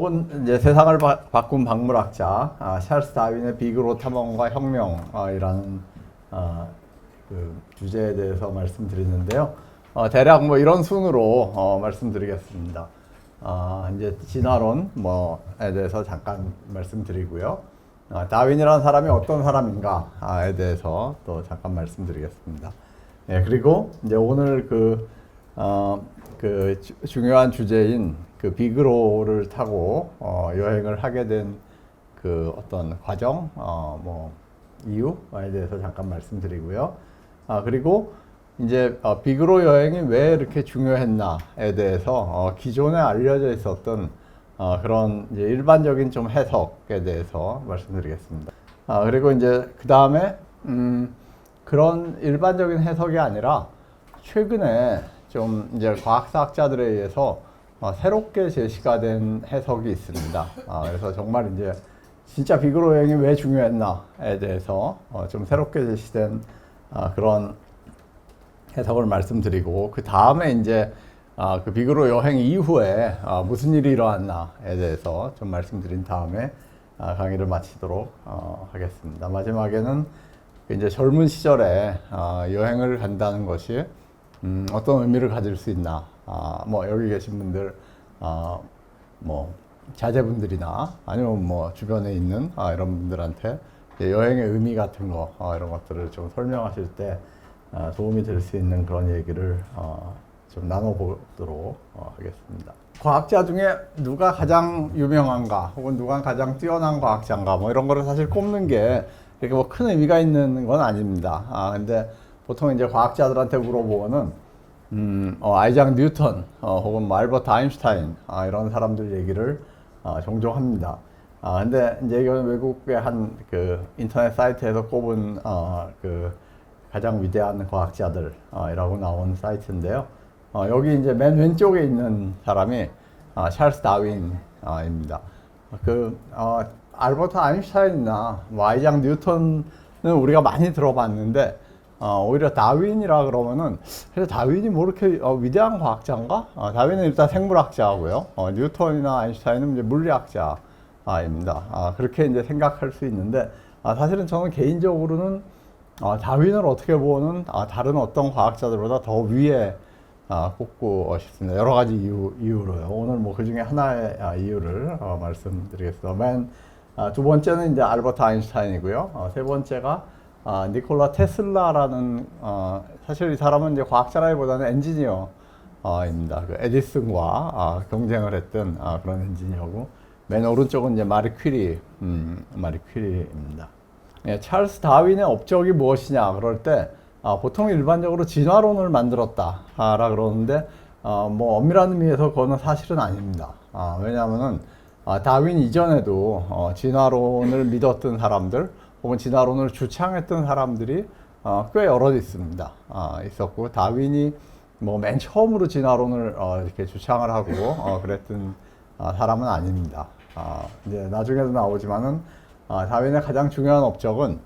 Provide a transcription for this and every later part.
제목은 이제 세상을 바꾼 박물학자 찰스 다윈의 비그로 탐험과 혁명이라는 그 주제에 대해서 말씀드리는데요. 대략 뭐 이런 순으로 말씀드리겠습니다. 이제 진화론 뭐에 대해서 잠깐 말씀드리고요. 다윈이라는 사람이 어떤 사람인가에 대해서 또 잠깐 말씀드리겠습니다. 예, 그리고 이제 오늘 그 중요한 주제인 그 비그로를 타고 여행을 하게 된 그 어떤 과정, 뭐 이유에 대해서 잠깐 말씀드리고요. 그리고 이제 비그로 여행이 왜 이렇게 중요했나에 대해서 기존에 알려져 있었던 그런 이제 일반적인 좀 해석에 대해서 말씀드리겠습니다. 그리고 이제 그 다음에 그런 일반적인 해석이 아니라 최근에 좀 이제 과학사학자들에 의해서 새롭게 제시가 된 해석이 있습니다. 그래서 정말 이제 진짜 비그로 여행이 왜 중요했나에 대해서 좀 새롭게 제시된 그런 해석을 말씀드리고, 그 다음에 이제 그 비그로 여행 이후에 무슨 일이 일어났나에 대해서 좀 말씀드린 다음에 강의를 마치도록 하겠습니다. 마지막에는 이제 젊은 시절에 여행을 간다는 것이 어떤 의미를 가질 수 있나, 뭐 여기 계신 분들 뭐 자제분들이나 아니면 뭐 주변에 있는 이런 분들한테 여행의 의미 같은 거 이런 것들을 좀 설명하실 때 도움이 될 수 있는 그런 얘기를 좀 나눠보도록 하겠습니다. 과학자 중에 누가 가장 유명한가, 혹은 누가 가장 뛰어난 과학자인가, 뭐 이런 거를 사실 꼽는 게 이렇게 뭐 큰 의미가 있는 건 아닙니다. 근데 보통 이제 과학자들한테 물어보면은 아이작 뉴턴, 혹은 뭐 알버트 아인슈타인, 이런 사람들 얘기를 종종 합니다. 근데 이제 이건 외국의 한 그 인터넷 사이트에서 꼽은 그 가장 위대한 과학자들이라고 나온 사이트인데요. 여기 이제 맨 왼쪽에 있는 사람이 찰스 다윈입니다. 알버트 아인슈타인이나 뭐 아이작 뉴턴은 우리가 많이 들어봤는데, 오히려 다윈이라 그러면은, 그래서 다윈이 뭐 이렇게 위대한 과학자인가? 다윈은 일단 생물학자고요. 뉴턴이나 아인슈타인은 이제 물리학자입니다. 그렇게 이제 생각할 수 있는데, 사실은 저는 개인적으로는 다윈을 어떻게 보면 다른 어떤 과학자들보다 더 위에 꼽고 싶습니다. 여러 가지 이유로요. 오늘 뭐 그 중에 하나의 이유를 말씀드리겠습니다. 두 번째는 이제 알버트 아인슈타인이고요. 세 번째가 니콜라 테슬라라는, 사실 이 사람은 이제 과학자라기보다는 엔지니어입니다. 그 에디슨과 경쟁을 했던 그런 엔지니어고, 맨 오른쪽은 이제 마리 퀴리입니다. 예, 찰스 다윈의 업적이 무엇이냐 그럴 때 보통 일반적으로 진화론을 만들었다라 그러는데, 뭐 엄밀한 의미에서 그거는 사실은 아닙니다. 왜냐하면은 다윈 이전에도 진화론을 믿었던 사람들, 혹은 진화론을 주창했던 사람들이 꽤 여럿 있습니다. 있었고, 다윈이 뭐 맨 처음으로 진화론을 이렇게 주창을 하고 그랬던 사람은 아닙니다. 이제 나중에도 나오지만은 다윈의 가장 중요한 업적은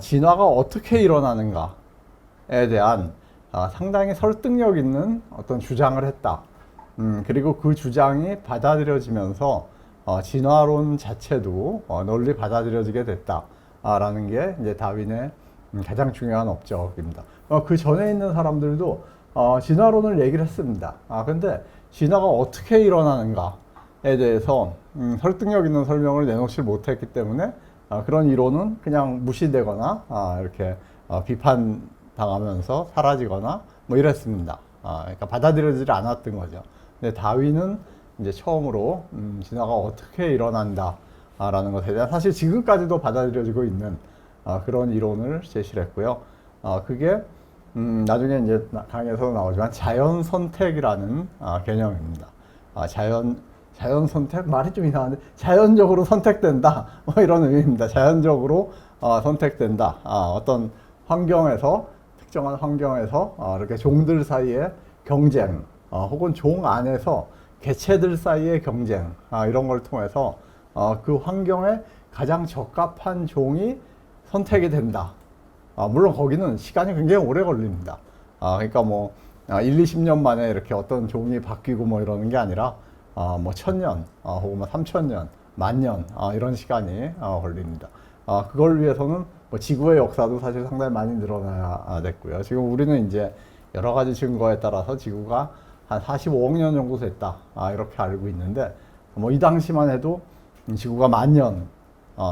진화가 어떻게 일어나는가에 대한 상당히 설득력 있는 어떤 주장을 했다. 그리고 그 주장이 받아들여지면서 진화론 자체도 널리 받아들여지게 됐다. 라는 게 이제 다윈의 가장 중요한 업적입니다. 그 전에 있는 사람들도 진화론을 얘기를 했습니다. 근데 진화가 어떻게 일어나는가에 대해서 설득력 있는 설명을 내놓지 못했기 때문에 그런 이론은 그냥 무시되거나 이렇게 비판당하면서 사라지거나 뭐 이랬습니다. 그러니까 받아들여지지 않았던 거죠. 근데 다윈은 이제 처음으로 진화가 어떻게 일어난다 라는 것에 대한, 사실 지금까지도 받아들여지고 있는 그런 이론을 제시를 했고요. 그게 나중에 이제 강의에서도 나오지만 자연 선택이라는 개념입니다. 자연 선택? 말이 좀 이상한데, 자연적으로 선택된다, 뭐 이런 의미입니다. 자연적으로 선택된다. 어떤 환경에서, 특정한 환경에서 이렇게 종들 사이의 경쟁, 혹은 종 안에서 개체들 사이의 경쟁, 이런 걸 통해서 그 환경에 가장 적합한 종이 선택이 된다. 물론 거기는 시간이 굉장히 오래 걸립니다. 그러니까 뭐 1, 20년 만에 이렇게 어떤 종이 바뀌고 뭐 이러는 게 아니라 뭐 1000년, 혹은 뭐 3000년, 만년, 이런 시간이 걸립니다. 그걸 위해서는 뭐 지구의 역사도 사실 상당히 많이 늘어나야 됐고요. 지금 우리는 이제 여러 가지 증거에 따라서 지구가 한 45억 년 정도 됐다, 이렇게 알고 있는데, 뭐 이 당시만 해도 지구가 만년,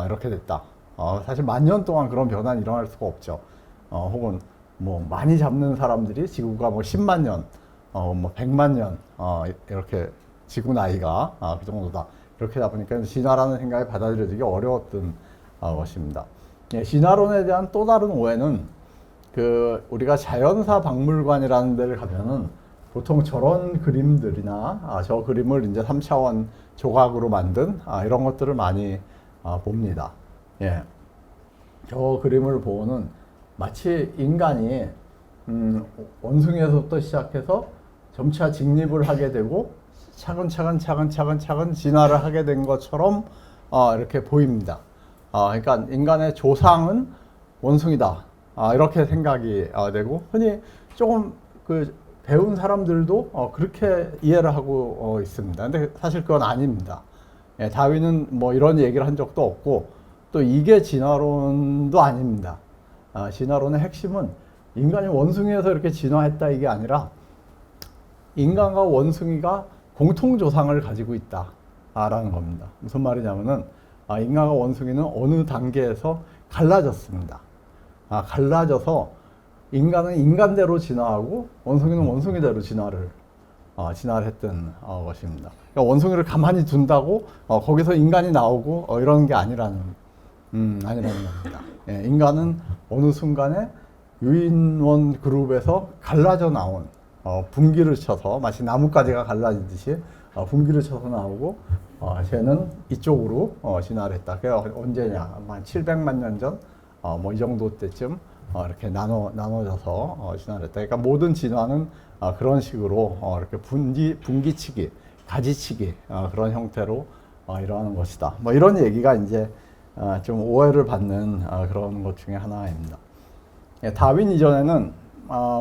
이렇게 됐다. 사실 만년 동안 그런 변화는 일어날 수가 없죠. 혹은 뭐 많이 잡는 사람들이 지구가 뭐 10만 년, 뭐 100만 년, 이렇게 지구 나이가 그 정도다. 이렇게 잡으니까 진화라는 생각이 받아들여지기 어려웠던 것입니다. 예, 진화론에 대한 또 다른 오해는 우리가 자연사 박물관이라는 데를 가면은 보통 저런 그림들이나 저 그림을 이제 3차원 조각으로 만든 이런 것들을 많이 봅니다. 예. 저 그림을 보고는 마치 인간이 원숭이에서부터 시작해서 점차 직립을 하게 되고 차근차근 진화를 하게 된 것처럼 이렇게 보입니다. 그러니까 인간의 조상은 원숭이다, 이렇게 생각이 되고, 흔히 조금 배운 사람들도 그렇게 이해를 하고 있습니다. 근데 사실 그건 아닙니다. 예, 다윈은 뭐 이런 얘기를 한 적도 없고, 또 이게 진화론도 아닙니다. 진화론의 핵심은 인간이 원숭이에서 이렇게 진화했다, 이게 아니라 인간과 원숭이가 공통조상을 가지고 있다라는 겁니다. 무슨 말이냐면은 인간과 원숭이는 어느 단계에서 갈라졌습니다. 갈라져서 인간은 인간대로 진화하고 원숭이는 원숭이대로 진화를 했던 것입니다. 그러니까 원숭이를 가만히 둔다고 거기서 인간이 나오고 이런 게 아니라는 겁니다. 예, 인간은 어느 순간에 유인원 그룹에서 갈라져 나온, 분기를 쳐서 마치 나뭇가지가 갈라지듯이 분기를 쳐서 나오고, 쟤는 이쪽으로 진화를 했다. 그게 언제냐? 한 700만 년 전, 뭐 이 정도 때쯤 이렇게 나눠져서 진화를 했다. 그러니까 모든 진화는 그런 식으로 이렇게 분기치기, 가지치기, 그런 형태로 일어나는 것이다. 뭐 이런 얘기가 이제 좀 오해를 받는 그런 것 중에 하나입니다. 예, 다윈 이전에는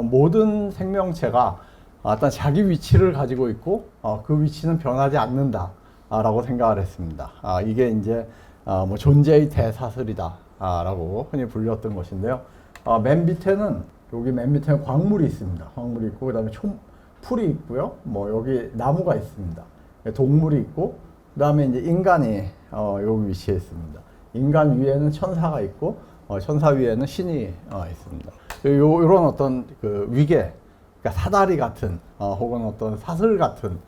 모든 생명체가 어떤 자기 위치를 가지고 있고 그 위치는 변하지 않는다 라고 생각을 했습니다. 이게 이제 뭐 존재의 대사슬이다 라고 흔히 불렸던 것인데요. 맨 밑에는 광물이 있습니다. 광물이 있고, 그 다음에 풀이 있고요. 뭐 여기 나무가 있습니다. 동물이 있고, 그 다음에 이제 인간이 여기 위치에 있습니다. 인간 위에는 천사가 있고, 천사 위에는 신이 있습니다. 요런 어떤 위계, 그러니까 사다리 같은, 혹은 어떤 사슬 같은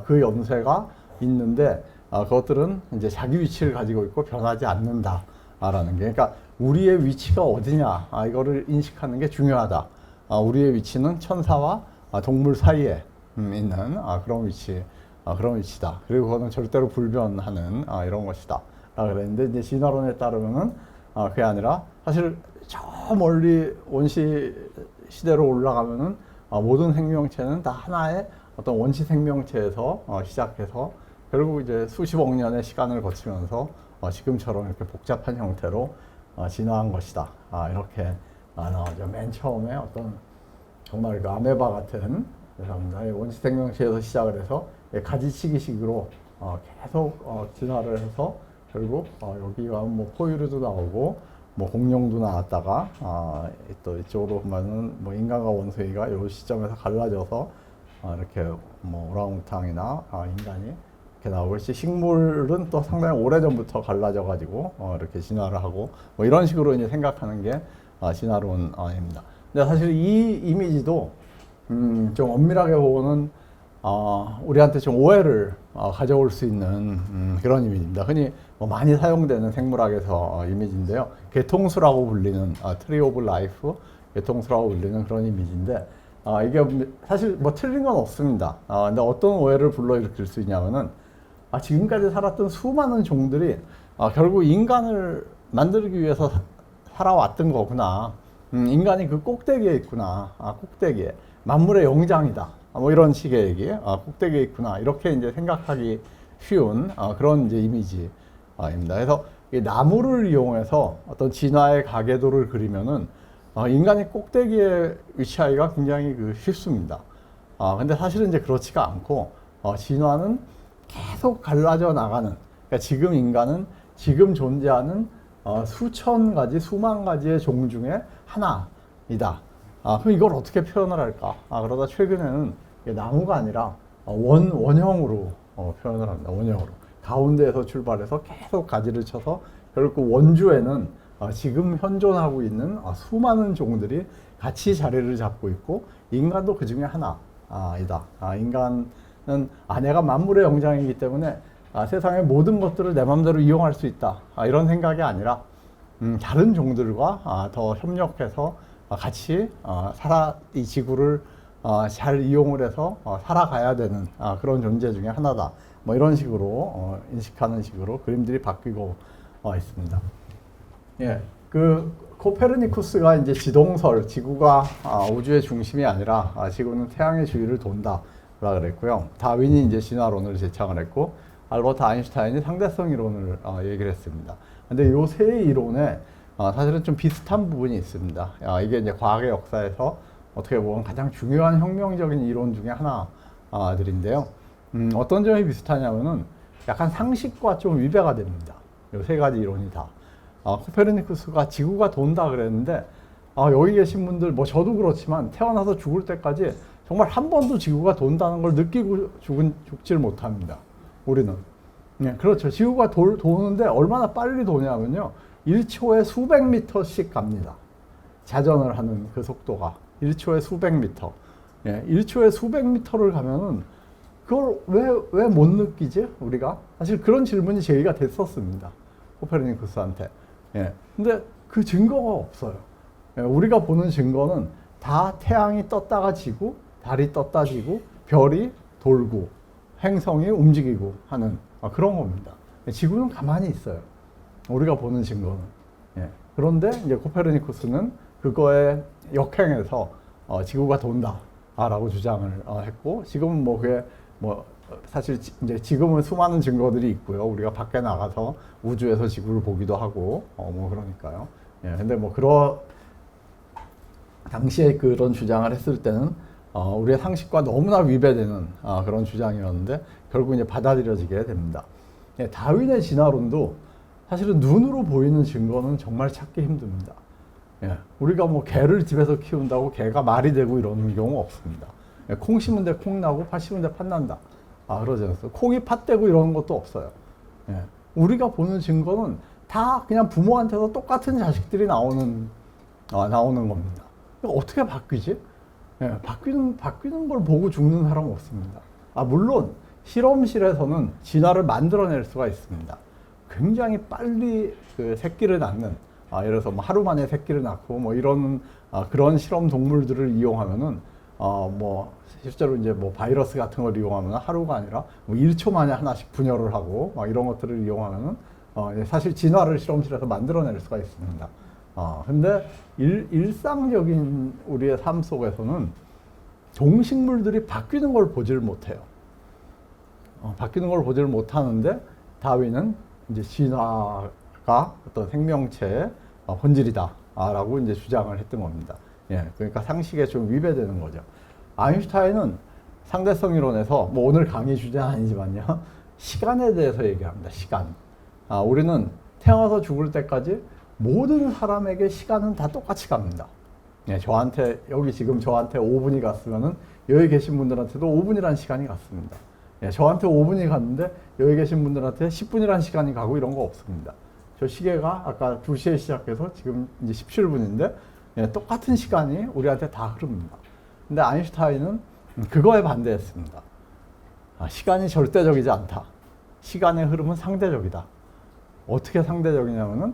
그 연쇄가 있는데, 그것들은 이제 자기 위치를 가지고 있고 변하지 않는다라는 게, 그러니까 우리의 위치가 어디냐, 이거를 인식하는 게 중요하다. 우리의 위치는 천사와 동물 사이에 있는 그런 위치다. 그리고 그거는 절대로 불변하는 이런 것이다. 그랬는데, 이제 진화론에 따르면은 그게 아니라 사실 저 멀리 원시 시대로 올라가면은 모든 생명체는 다 하나의 어떤 원시 생명체에서 시작해서 결국 이제 수십억 년의 시간을 거치면서 지금처럼 이렇게 복잡한 형태로 진화한 것이다. 이렇게 나오죠. 맨 처음에 어떤 정말 그 아메바 같은 원시 생명체에서 시작을 해서 가지치기식으로 계속 진화를 해서 결국 여기가 뭐 포유류도 나오고 뭐 공룡도 나왔다가 또 이쪽으로 보면은 뭐 인간과 원숭이가 이 시점에서 갈라져서 이렇게 뭐 오랑우탕이나 인간이 이렇게 나오고, 식물은 또 상당히 오래전부터 갈라져 가지고 이렇게 진화를 하고 뭐 이런 식으로 이제 생각하는 게 진화론입니다. 근데 사실 이 이미지도 좀 엄밀하게 보고는 우리한테 좀 오해를 가져올 수 있는 그런 이미지입니다. 흔히 뭐 많이 사용되는 생물학에서 이미지인데요. 개통수라고 불리는 트리 오브 라이프, 개통수라고 불리는 그런 이미지인데, 이게 사실 뭐 틀린 건 없습니다. 근데 어떤 오해를 불러일으킬 수 있냐면은 지금까지 살았던 수많은 종들이 결국 인간을 만들기 위해서 살아왔던 거구나. 인간이 그 꼭대기에 있구나. 꼭대기에. 만물의 영장이다. 뭐 이런 식의 얘기. 꼭대기에 있구나. 이렇게 이제 생각하기 쉬운 그런 이제 이미지입니다. 그래서 이 나무를 이용해서 어떤 진화의 가계도를 그리면은 인간이 꼭대기에 위치하기가 굉장히 쉽습니다. 근데 사실은 이제 그렇지가 않고, 진화는 계속 갈라져 나가는, 그러니까 지금 인간은 지금 존재하는 수천 가지, 수만 가지의 종 중에 하나이다. 그럼 이걸 어떻게 표현을 할까? 그러다 최근에는 나무가 아니라 원형으로 표현을 합니다. 원형으로. 가운데에서 출발해서 계속 가지를 쳐서 결국 원주에는 지금 현존하고 있는 수많은 종들이 같이 자리를 잡고 있고 인간도 그 중에 하나이다. 인간은 내가 만물의 영장이기 때문에 세상의 모든 것들을 내 마음대로 이용할 수 있다. 이런 생각이 아니라 다른 종들과 더 협력해서 같이 이 지구를 잘 이용을 해서 살아가야 되는 그런 존재 중에 하나다. 뭐 이런 식으로 인식하는 식으로 그림들이 바뀌고 있습니다. 예, 그 코페르니쿠스가 이제 지동설, 지구가 우주의 중심이 아니라 지구는 태양의 주위를 돈다라 그랬고요. 다윈이 이제 진화론을 제창을 했고 알버트 아인슈타인이 상대성 이론을 얘기를 했습니다. 근데 이 세 이론에 사실은 좀 비슷한 부분이 있습니다. 이게 이제 과학의 역사에서 어떻게 보면 가장 중요한 혁명적인 이론 중에 하나들인데요. 어떤 점이 비슷하냐면은 약간 상식과 좀 위배가 됩니다. 이 세 가지 이론이 다. 코페르니쿠스가 지구가 돈다 그랬는데 여기 계신 분들, 뭐 저도 그렇지만 태어나서 죽을 때까지 정말 한 번도 지구가 돈다는 걸 느끼고 죽질 못합니다. 우리는. 네, 그렇죠. 지구가 도는데 얼마나 빨리 도냐면요. 1초에 수백 미터씩 갑니다. 자전을 하는 그 속도가. 1초에 수백 미터. 예, 1초에 수백 미터를 가면은 그걸 왜 못 느끼지? 우리가? 사실 그런 질문이 제기가 됐었습니다. 코페르니쿠스한테. 예. 근데 그 증거가 없어요. 예, 우리가 보는 증거는 다 태양이 떴다가 지고, 달이 떴다 지고, 별이 돌고, 행성이 움직이고 하는 그런 겁니다. 지구는 가만히 있어요. 우리가 보는 증거는. 예. 그런데 이제 코페르니쿠스는 그거에 역행해서 지구가 돈다라고 주장을 했고, 지금은 뭐 그게 뭐 사실 이제 지금은 수많은 증거들이 있고요. 우리가 밖에 나가서 우주에서 지구를 보기도 하고 뭐 그러니까요. 예. 근데 뭐 당시에 그런 주장을 했을 때는 우리의 상식과 너무나 위배되는 그런 주장이었는데 결국 이제 받아들여지게 됩니다. 예, 다윈의 진화론도 사실은 눈으로 보이는 증거는 정말 찾기 힘듭니다. 예, 우리가 뭐 개를 집에서 키운다고 개가 말이 되고 이러는 경우 없습니다. 예, 콩 심은 데 콩 나고 팥 심은 데 팥 난다. 그러지 않았어요. 콩이 팥 되고 이러는 것도 없어요. 예, 우리가 보는 증거는 다 그냥 부모한테서 똑같은 자식들이 나오는 겁니다. 어떻게 바뀌지? 예, 바뀌는 걸 보고 죽는 사람은 없습니다. 물론 실험실에서는 진화를 만들어낼 수가 있습니다. 굉장히 빨리 그 새끼를 낳는, 예를 들어서 뭐 하루 만에 새끼를 낳고 뭐 이런 그런 실험 동물들을 이용하면은 뭐 실제로 이제 뭐 바이러스 같은 걸 이용하면 하루가 아니라 뭐 1초 만에 하나씩 분열을 하고 막 이런 것들을 이용하면은 사실 진화를 실험실에서 만들어낼 수가 있습니다. 근데 일상적인 우리의 삶 속에서는 동식물들이 바뀌는 걸 보지를 못해요. 바뀌는 걸 보지를 못하는데 다윈은 이제 진화가 어떤 생명체의 본질이다 라고 이제 주장을 했던 겁니다. 예, 그러니까 상식에 좀 위배되는 거죠. 아인슈타인은 상대성 이론에서 뭐 오늘 강의 주제는 아니지만요. 시간에 대해서 얘기합니다. 시간. 우리는 태어나서 죽을 때까지 모든 사람에게 시간은 다 똑같이 갑니다. 예, 지금 저한테 5분이 갔으면은 여기 계신 분들한테도 5분이라는 시간이 갔습니다. 예, 저한테 5분이 갔는데 여기 계신 분들한테 10분이라는 시간이 가고 이런 거 없습니다. 저 시계가 아까 2시에 시작해서 지금 이제 17분인데 예, 똑같은 시간이 우리한테 다 흐릅니다. 근데 아인슈타인은 그거에 반대했습니다. 시간이 절대적이지 않다. 시간의 흐름은 상대적이다. 어떻게 상대적이냐면은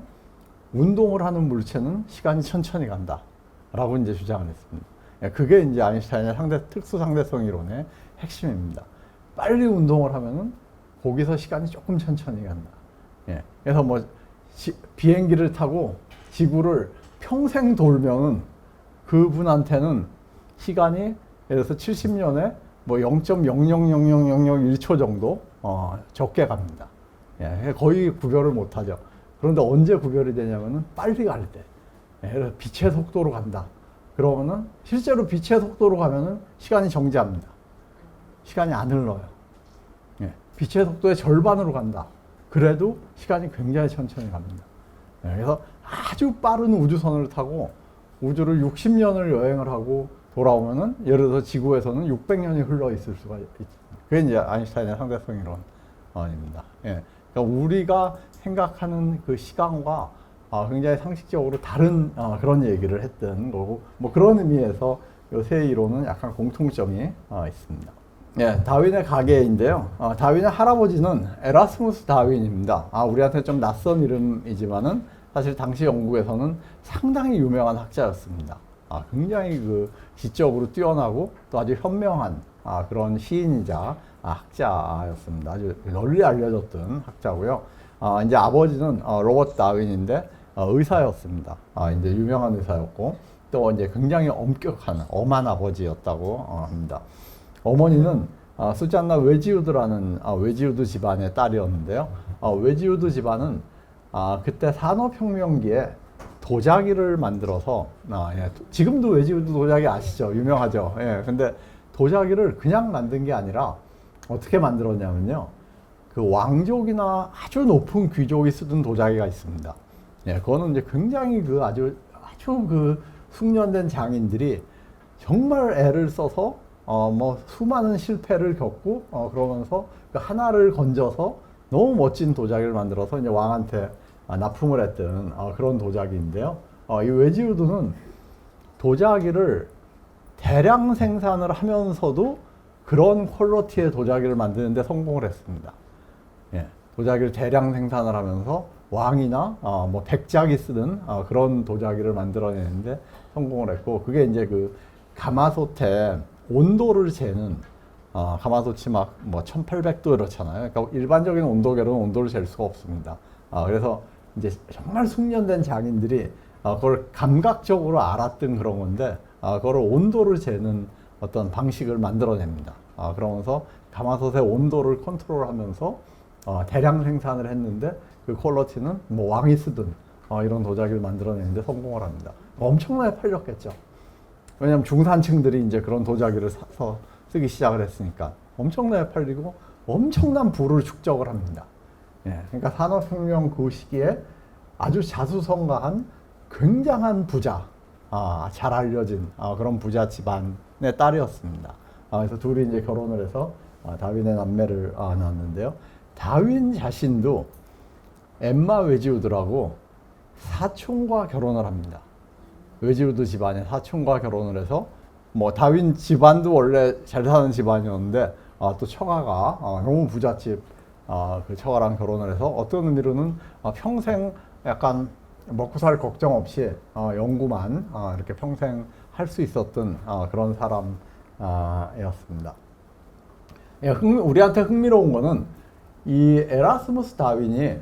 운동을 하는 물체는 시간이 천천히 간다. 라고 이제 주장을 했습니다. 예, 그게 이제 아인슈타인의 특수 상대성 이론의 핵심입니다. 빨리 운동을 하면은 거기서 시간이 조금 천천히 간다. 예, 그래서 뭐 비행기를 타고 지구를 평생 돌면은 그분한테는 시간이 예를 들어서 70년에 뭐 0.000001초 정도 적게 갑니다. 예, 거의 구별을 못하죠. 그런데 언제 구별이 되냐면은 빨리 갈 때. 예, 빛의 속도로 간다. 그러면은 실제로 빛의 속도로 가면은 시간이 정지합니다. 시간이 안 흘러요. 예, 빛의 속도의 절반으로 간다. 그래도 시간이 굉장히 천천히 갑니다. 그래서 아주 빠른 우주선을 타고 우주를 60년을 여행을 하고 돌아오면은 예를 들어서 지구에서는 600년이 흘러 있을 수가 있습니다. 그게 이제 아인슈타인의 상대성 이론입니다. 예. 그러니까 우리가 생각하는 그 시간과 굉장히 상식적으로 다른 그런 얘기를 했던 거고, 뭐 그런 의미에서 이 세 이론은 약간 공통점이 있습니다. 예, 다윈의 가계인데요. 다윈의 할아버지는 에라스무스 다윈입니다. 우리한테 좀 낯선 이름이지만은 사실 당시 영국에서는 상당히 유명한 학자였습니다. 굉장히 그 지적으로 뛰어나고 또 아주 현명한 그런 시인이자 학자였습니다. 아주 널리 알려졌던 학자고요. 이제 아버지는 로버트 다윈인데 의사였습니다. 이제 유명한 의사였고 또 이제 굉장히 엄격한 엄한 아버지였다고 합니다. 어머니는 수잔나 웨지우드라는 웨지우드 집안의 딸이었는데요. 웨지우드 집안은 그때 산업혁명기에 도자기를 만들어서 예, 지금도 웨지우드 도자기 아시죠? 유명하죠. 예, 근데 도자기를 그냥 만든 게 아니라 어떻게 만들었냐면요. 그 왕족이나 아주 높은 귀족이 쓰던 도자기가 있습니다. 예, 그거는 이제 굉장히 그 아주 그 숙련된 장인들이 정말 애를 써서 뭐 수많은 실패를 겪고 그러면서 그 하나를 건져서 너무 멋진 도자기를 만들어서 이제 왕한테 납품을 했던 그런 도자기인데요. 이 웨지우드는 도자기를 대량 생산을 하면서도 그런 퀄리티의 도자기를 만드는데 성공을 했습니다. 예, 도자기를 대량 생산을 하면서 왕이나 뭐 백작이 쓰는 그런 도자기를 만들어내는데 성공을 했고, 그게 이제 그 가마솥에 온도를 재는 가마솥이 막 뭐 1800도 이렇잖아요. 그러니까 일반적인 온도계로는 온도를 잴 수가 없습니다. 그래서 이제 정말 숙련된 장인들이 그걸 감각적으로 알았던 그런 건데 그걸 온도를 재는 어떤 방식을 만들어냅니다. 그러면서 가마솥의 온도를 컨트롤하면서 대량 생산을 했는데 그 퀄리티는 뭐 왕이 쓰던 이런 도자기를 만들어내는데 성공을 합니다. 엄청나게 팔렸겠죠. 왜냐하면 중산층들이 이제 그런 도자기를 사서 쓰기 시작을 했으니까 엄청나게 팔리고 엄청난 부를 축적을 합니다. 예, 그러니까 산업혁명 그 시기에 아주 자수성가한 굉장한 부자, 잘 알려진 그런 부자 집안의 딸이었습니다. 그래서 둘이 이제 결혼을 해서 다윈의 남매를 낳았는데요. 다윈 자신도 엠마 웨지우드라고 사촌과 결혼을 합니다. 웨지우드 집안의 사촌과 결혼을 해서 뭐 다윈 집안도 원래 잘 사는 집안이었는데 또 처가가 너무 부잣집 그 처가랑 결혼을 해서 어떤 의미로는 평생 약간 먹고 살 걱정 없이 연구만 이렇게 평생 할 수 있었던 그런 사람이었습니다. 우리한테 흥미로운 거는 이 에라스무스 다윈이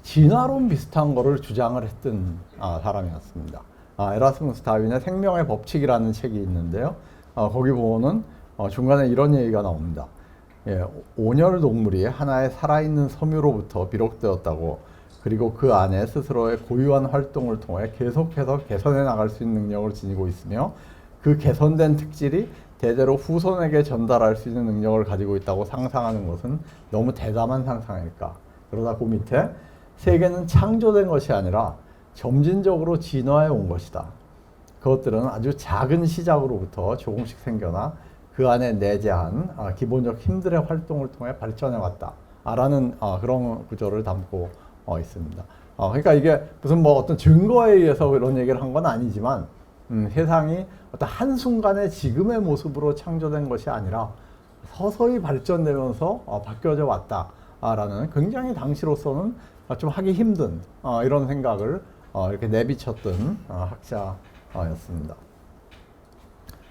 진화론 비슷한 거를 주장을 했던 사람이었습니다. 에라스무스 다윈의 생명의 법칙이라는 책이 있는데요. 거기 보면은 중간에 이런 얘기가 나옵니다. 온열 동물이 하나의 살아있는 섬유로부터 비롯되었다고, 그리고 그 안에 스스로의 고유한 활동을 통해 계속해서 개선해 나갈 수 있는 능력을 지니고 있으며 그 개선된 특질이 대대로 후손에게 전달할 수 있는 능력을 가지고 있다고 상상하는 것은 너무 대담한 상상일까? 그러다 그 밑에 세계는 창조된 것이 아니라 점진적으로 진화해 온 것이다. 그것들은 아주 작은 시작으로부터 조금씩 생겨나 그 안에 내재한 기본적 힘들의 활동을 통해 발전해 왔다. 라는 그런 구조를 담고 있습니다. 그러니까 이게 무슨 뭐 어떤 증거에 의해서 이런 얘기를 한 건 아니지만 세상이 어떤 한순간에 지금의 모습으로 창조된 것이 아니라 서서히 발전되면서 바뀌어져 왔다라는 굉장히 당시로서는 좀 하기 힘든 이런 생각을 이렇게 내비쳤던 학자였습니다.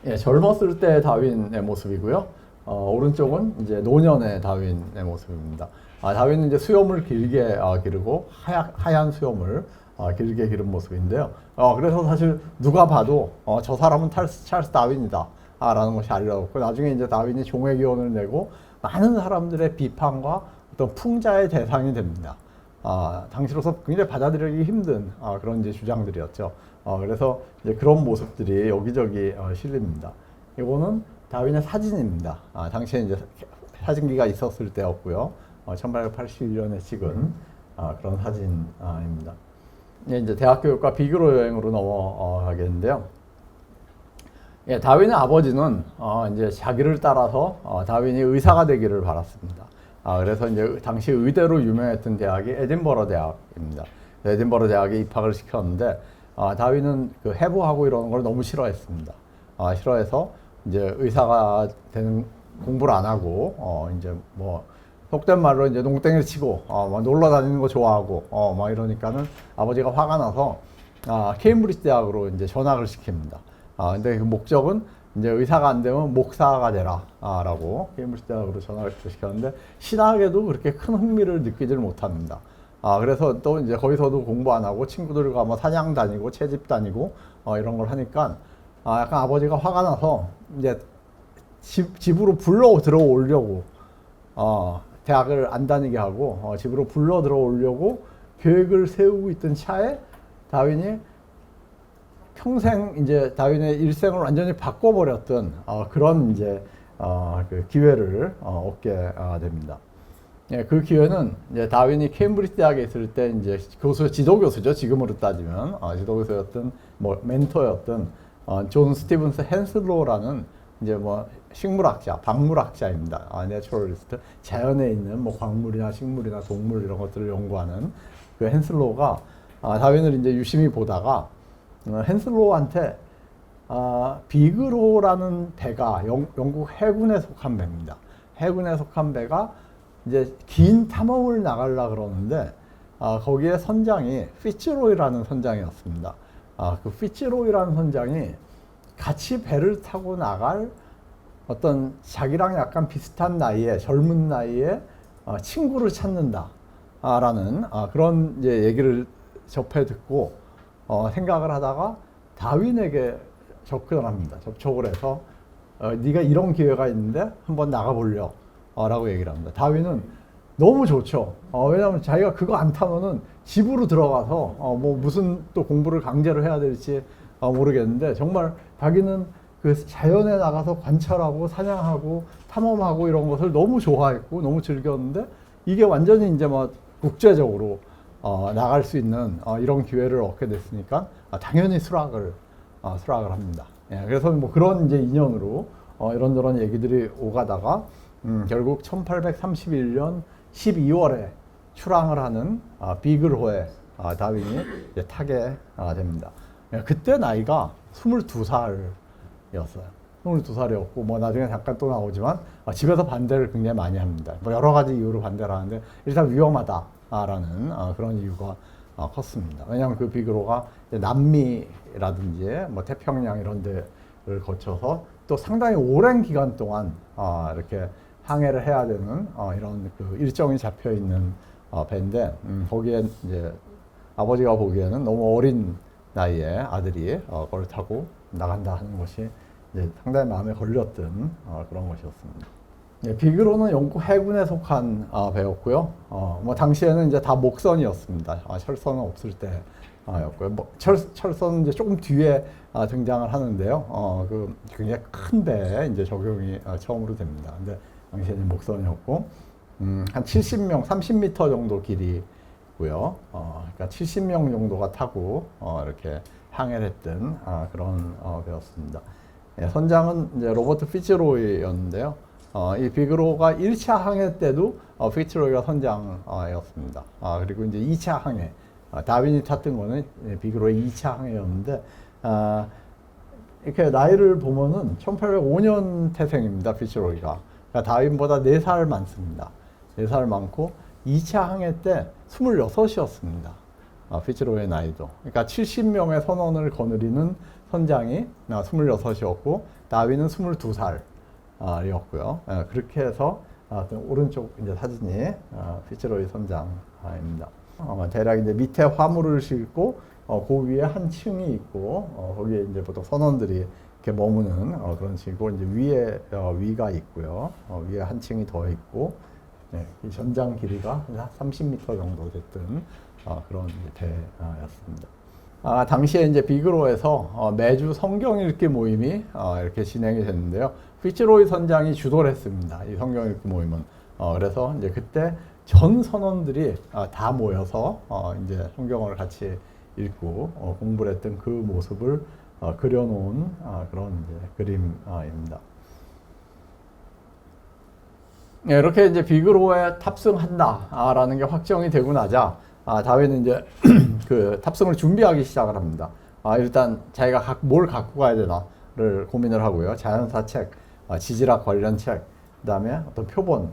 예, 젊었을 때 다윈의 모습이고요. 오른쪽은 이제 노년의 다윈의 모습입니다. 다윈은 이제 수염을 길게 기르고 하얀 수염을 길게 기른 모습인데요. 그래서 사실 누가 봐도 저 사람은 찰스 다윈이다 라는 것이 알려졌고, 나중에 이제 다윈이 종의 기원을 내고 많은 사람들의 비판과 어떤 풍자의 대상이 됩니다. 당시로서 굉장히 받아들이기 힘든 그런 이제 주장들이었죠. 그래서 이제 그런 모습들이 여기저기 실립니다. 이거는 다윈의 사진입니다. 당시에 이제 사진기가 있었을 때였고요. 1881년에 찍은 그런 사진입니다. 이제 대학 교육과 비그로 여행으로 넘어가겠는데요. 예, 다윈의 아버지는 이제 자기를 따라서 다윈이 의사가 되기를 바랐습니다. 그래서 이제 당시 의대로 유명했던 대학이 에딘버러 대학입니다. 에딘버러 대학에 입학을 시켰는데 다윈은 그 해부하고 이런 걸 너무 싫어했습니다. 싫어해서 이제 의사가 되는 공부를 안 하고 이제 뭐 속된 말로 이제 농땡이를 치고 막 놀러 다니는 거 좋아하고 막 이러니까는 아버지가 화가 나서 케임브리지 대학으로 이제 전학을 시킵니다. 근데 그 목적은 이제 의사가 안 되면 목사가 되라라고 케임브리지 대학으로 전학을 시켰는데 신학에도 그렇게 큰 흥미를 느끼질 못합니다. 그래서 또 이제 거기서도 공부 안 하고 친구들과 뭐 사냥 다니고 채집 다니고 이런 걸 하니까 약간 아버지가 화가 나서 이제 집으로 불러 들어오려고 대학을 안 다니게 하고 집으로 불러 들어오려고 계획을 세우고 있던 차에 다윈이 평생 이제 다윈의 일생을 완전히 바꿔버렸던 그런 이제 그 기회를 얻게 됩니다. 예, 그 기회는 이제 다윈이 케임브리지 대학에 있을 때 이제 지도 교수죠. 지금으로 따지면 지도 교수였던 뭐 멘토였던 존 스티븐스 헨슬로라는 이제 뭐 식물학자, 박물학자입니다. 내추럴리스트, 자연에 있는 뭐 광물이나 식물이나 동물 이런 것들을 연구하는 그 헨슬로가 다윈을 이제 유심히 보다가 헨슬로한테 비그로라는 배가 영국 해군에 속한 배입니다. 해군에 속한 배가 이제 긴 탐험을 나가려 그러는데 거기에 선장이 피츠로이라는 선장이었습니다. 그 피츠로이라는 선장이 같이 배를 타고 나갈 어떤 자기랑 약간 비슷한 나이에 젊은 나이에 친구를 찾는다라는 그런 이제 얘기를 접해 듣고 생각을 하다가 다윈에게 접근을 합니다. 접촉을 해서 네가 이런 기회가 있는데 한번 나가보려 라고 얘기를 합니다. 다윈은 너무 좋죠. 왜냐하면 자기가 그거 안 타면은 집으로 들어가서 뭐 무슨 또 공부를 강제로 해야 될지 모르겠는데 정말 자기는 그 자연에 나가서 관찰하고 사냥하고 탐험하고 이런 것을 너무 좋아했고 너무 즐겼는데 이게 완전히 이제 뭐 국제적으로 나갈 수 있는 이런 기회를 얻게 됐으니까 당연히 수락을 합니다. 예, 그래서 뭐 그런 이제 인연으로 이런저런 얘기들이 오가다가 결국 1831년 12월에 출항을 하는 비글호에 다윈이 이제 타게 됩니다. 예, 그때 나이가 22살이었어요. 22살이었고 뭐 나중에 잠깐 또 나오지만 집에서 반대를 굉장히 많이 합니다. 뭐 여러 가지 이유로 반대를 하는데 일단 위험하다라는 그런 이유가 컸습니다. 왜냐하면 그 비그로가 남미라든지 뭐 태평양 이런 데를 거쳐서 또 상당히 오랜 기간 동안 이렇게 항해를 해야 되는 이런 그 일정이 잡혀 있는 배인데 거기에 이제 아버지가 보기에는 너무 어린 나이에 아들이 그걸 타고 나간다 하는 것이 이제 상당히 마음에 걸렸던 그런 것이었습니다. 예, 비그로는 영국 해군에 속한 배였고요. 뭐 당시에는 이제 다 목선이었습니다. 철선은 없을 때였고요. 뭐 철선은 이제 조금 뒤에 등장을 하는데요. 그 굉장히 큰 배에 이제 적용이 처음으로 됩니다. 근데 당시에는 목선이었고 한 70명, 30m 정도 길이고요. 그러니까 70명 정도가 타고 이렇게 항해를 했던 그런 배였습니다. 예, 선장은 이제 로버트 피츠로이였는데요. 이 비그로가 1차 항해 때도 피츠로이가 선장이었습니다. 그리고 이제 2차 항해, 다윈이 탔던 거는 비그로의 2차 항해였는데, 이렇게 나이를 보면은 1805년 태생입니다, 피츠로이가. 그러니까 다윈보다 4살 많습니다. 4살 많고, 2차 항해 때 26이었습니다. 피츠로이의 나이도. 그러니까 70명의 선원을 거느리는 선장이 26이었고, 다윈은 22살. 이었고요. 그렇게 해서 오른쪽 이제 사진이 피츠로이 선장입니다. 대략 이제 밑에 화물을 싣고 그 위에 한 층이 있고 거기에 이제 보통 선원들이 이렇게 머무는 그런 층이고 이제 위에 위가 있고요. 위에 한 층이 더 있고 이 전장 길이가 30m 정도 됐던 그런 배였습니다. 당시에 이제 비그로에서 매주 성경 읽기 모임이 이렇게 진행이 됐는데요. 피츠로이 선장이 주도를 했습니다. 이 성경 읽기 모임은. 그래서 이제 그때 전 선원들이 다 모여서 이제 성경을 같이 읽고 공부를 했던 그 모습을 그려놓은 그런 이제 그림입니다. 네, 이렇게 이제 비그로에 탑승한다라는 게 확정이 되고 나자 다윗은 이제 그 탑승을 준비하기 시작을 합니다. 일단 자기가 뭘 갖고 가야 되나를 고민을 하고요. 자연사 책, 지질학 관련 책, 그다음에 어떤 표본을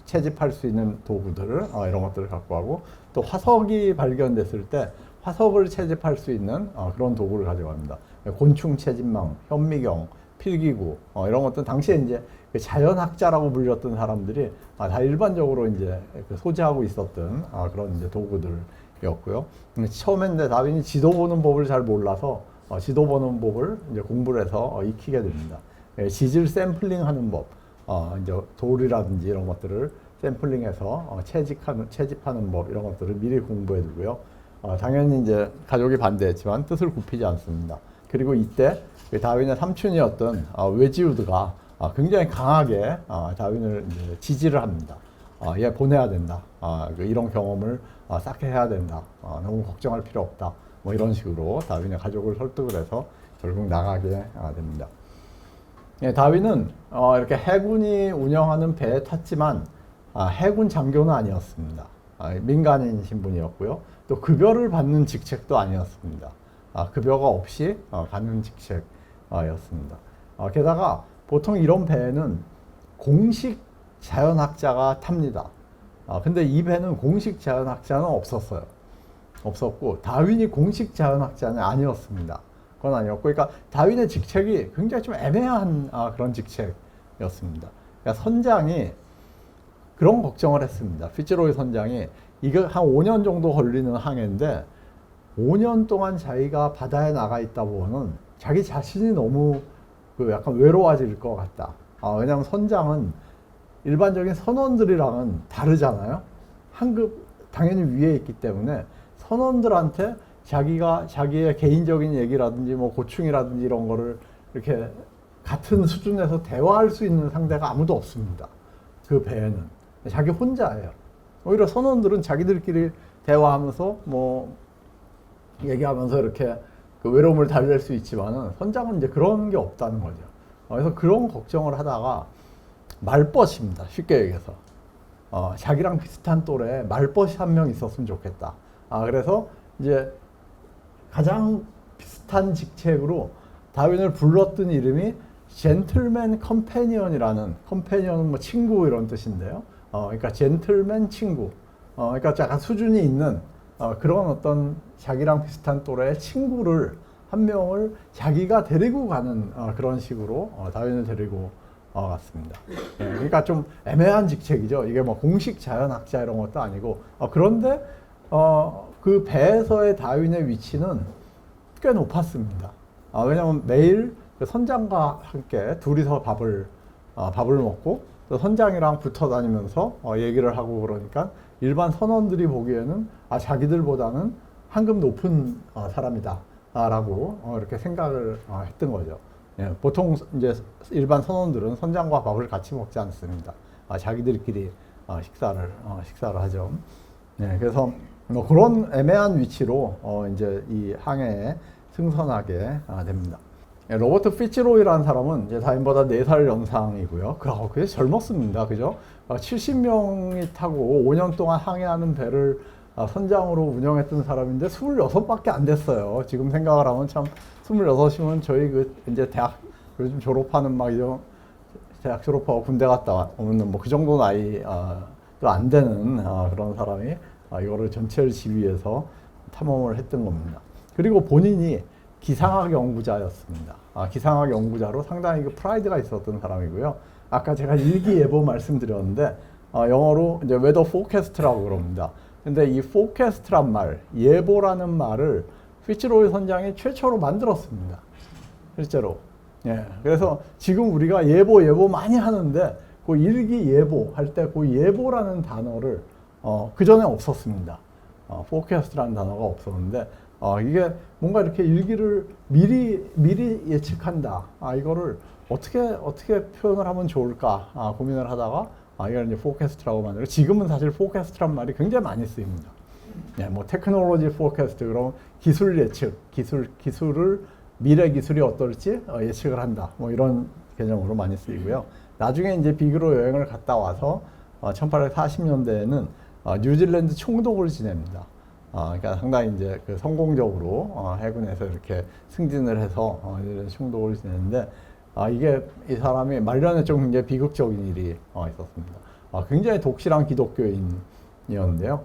채집할 수 있는 도구들을 이런 것들을 갖고 가고 또 화석이 발견됐을 때 화석을 채집할 수 있는 그런 도구를 가져갑니다. 곤충 채집망, 현미경, 필기구 이런 것들은 당시에 이제 자연학자라고 불렸던 사람들이 다 일반적으로 이제 소지하고 있었던 그런 이제 도구들이었고요. 처음엔 이제 다윈이 지도 보는 법을 잘 몰라서 지도 보는 법을 이제 공부를 해서 익히게 됩니다. 지질 샘플링하는 법, 이제 돌이라든지 이런 것들을 샘플링해서 채집하는 법 이런 것들을 미리 공부해 두고요. 당연히 이제 가족이 반대했지만 뜻을 굽히지 않습니다. 그리고 이때 다윈의 삼촌이었던 웨지우드가 굉장히 강하게 다윈을 이제 지지를 합니다. 얘 보내야 된다. 이런 경험을 쌓게 해야 된다. 너무 걱정할 필요 없다. 뭐 이런 식으로 다윈의 가족을 설득을 해서 결국 나가게 됩니다. 예, 다윈은 이렇게 해군이 운영하는 배에 탔지만 해군 장교는 아니었습니다. 민간인 신분이었고요. 또 급여를 받는 직책도 아니었습니다. 급여가 없이 가는 직책이었습니다. 게다가 보통 이런 배에는 공식 자연학자가 탑니다. 근데 이 배는 공식 자연학자는 없었고 다윈이 공식 자연학자는 아니었습니다. 그건 아니었고, 그러니까 다윈의 직책이 굉장히 좀 애매한 그런 직책이었습니다. 그러니까 선장이 그런 걱정을 했습니다. 피츠로이 선장이 이거 한 5년 정도 걸리는 항해인데 5년 동안 자기가 바다에 나가 있다 보면은 자기 자신이 너무 약간 외로워질 것 같다. 왜냐하면 선장은 일반적인 선원들이랑은 다르잖아요. 한급 당연히 위에 있기 때문에 선원들한테 자기의 개인적인 얘기라든지 뭐 고충이라든지 이런 거를 이렇게 같은 수준에서 대화할 수 있는 상대가 아무도 없습니다. 그 배에는. 자기 혼자예요. 오히려 선원들은 자기들끼리 대화하면서 뭐 얘기하면서 이렇게 그 외로움을 달랠 수 있지만은 선장은 이제 그런 게 없다는 거죠. 그래서 그런 걱정을 하다가 말벗입니다. 쉽게 얘기해서. 자기랑 비슷한 또래 말벗이 한 명 있었으면 좋겠다. 그래서 이제 가장 비슷한 직책으로 다윈을 불렀던 이름이 젠틀맨 컴패니언이라는, 컴패니언은 뭐 친구 이런 뜻인데요. 그러니까 젠틀맨 친구. 그러니까 약간 수준이 있는 그런 어떤 자기랑 비슷한 또래의 친구를 한 명을 자기가 데리고 가는 그런 식으로 다윈을 데리고 갔습니다. 그러니까 좀 애매한 직책이죠. 이게 뭐 공식 자연학자 이런 것도 아니고 그런데 그 배에서의 다윈의 위치는 꽤 높았습니다. 왜냐하면 매일 선장과 함께 둘이서 밥을 먹고 또 선장이랑 붙어 다니면서 얘기를 하고 그러니까 일반 선원들이 보기에는 자기들보다는 한급 높은 사람이다 라고 이렇게 생각을 했던 거죠. 예, 보통 이제 일반 선원들은 선장과 밥을 같이 먹지 않습니다. 자기들끼리 식사를 하죠. 예, 그래서 뭐 그런 애매한 위치로 이제 이 항해에 승선하게 됩니다. 예, 로버트 피츠로이라는 사람은 이제 다윈보다 4살 연상이고요. 그게 젊었습니다. 그죠? 70명이 타고 5년 동안 항해하는 배를 선장으로 운영했던 사람인데 26밖에 안 됐어요. 지금 생각을 하면 참 26이면 저희 이제 대학 요즘 졸업하는 이런 대학 졸업하고 군대 갔다 오면 뭐 그 정도 나이 또 안 되는 그런 사람이 이거를 전체를 지휘해서 탐험을 했던 겁니다. 그리고 본인이 기상학 연구자였습니다. 기상학 연구자로 상당히 프라이드가 있었던 사람이고요. 아까 제가 일기예보 말씀드렸는데 영어로 이제 weather forecast라고 그럽니다. 근데 이 forecast란 말, 예보라는 말을 피츠로이 선장이 최초로 만들었습니다. 실제로. 예. 그래서 지금 우리가 예보 많이 하는데 그 일기예보 할 때 그 예보라는 단어를 그 전에 없었습니다. forecast라는 단어가 없었는데 이게 뭔가 이렇게 일기를 미리 예측한다. 이거를 어떻게 표현을 하면 좋을까 고민을 하다가 이걸 이제 포캐스트라고 만들고 지금은 사실 포캐스트란 말이 굉장히 많이 쓰입니다. 네, 뭐 테크놀로지 포캐스트 그럼 기술 예측, 기술을 미래 기술이 어떨지 예측을 한다. 뭐 이런 개념으로 많이 쓰이고요. 나중에 이제 비그로 여행을 갔다 와서 1840년대에는 뉴질랜드 총독을 지냅니다. 그러니까 상당히 이제 그 성공적으로 해군에서 이렇게 승진을 해서 뉴질랜드 총독을 지냈는데 이게 이 사람이 말년에 좀 굉장히 비극적인 일이 있었습니다. 굉장히 독실한 기독교인이었는데요.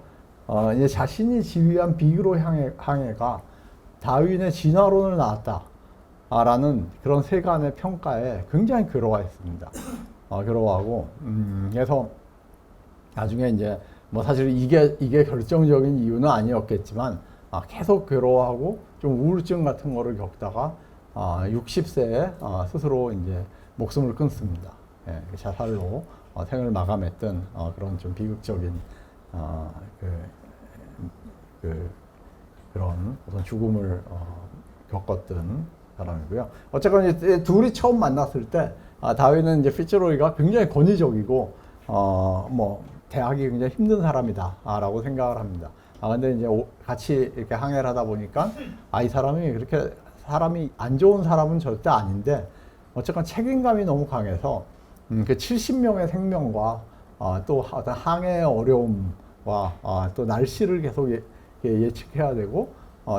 이제 자신이 지휘한 비그로 항해가 다윈의 진화론을 낳았다라는 그런 세간의 평가에 굉장히 괴로워했습니다. 괴로워하고 그래서 나중에 이제 뭐 사실 이게 결정적인 이유는 아니었겠지만 계속 괴로워하고 좀 우울증 같은 거를 겪다가 60세에 스스로 이제 목숨을 끊습니다. 예, 자살로 생을 마감했던 그런 좀 비극적인 그런 어떤 죽음을 겪었던 사람이고요. 어쨌건 이제 둘이 처음 만났을 때 다윈은 이제 피츠로이가 굉장히 권위적이고 뭐 대하기 굉장히 힘든 사람이다라고 생각을 합니다. 근데 이제 같이 이렇게 항해를 하다 보니까 이 사람이 그렇게 사람이 안 좋은 사람은 절대 아닌데 어쨌건 책임감이 너무 강해서 그 70명의 생명과 또 어떤 항해의 어려움과 또 날씨를 계속 예측해야 되고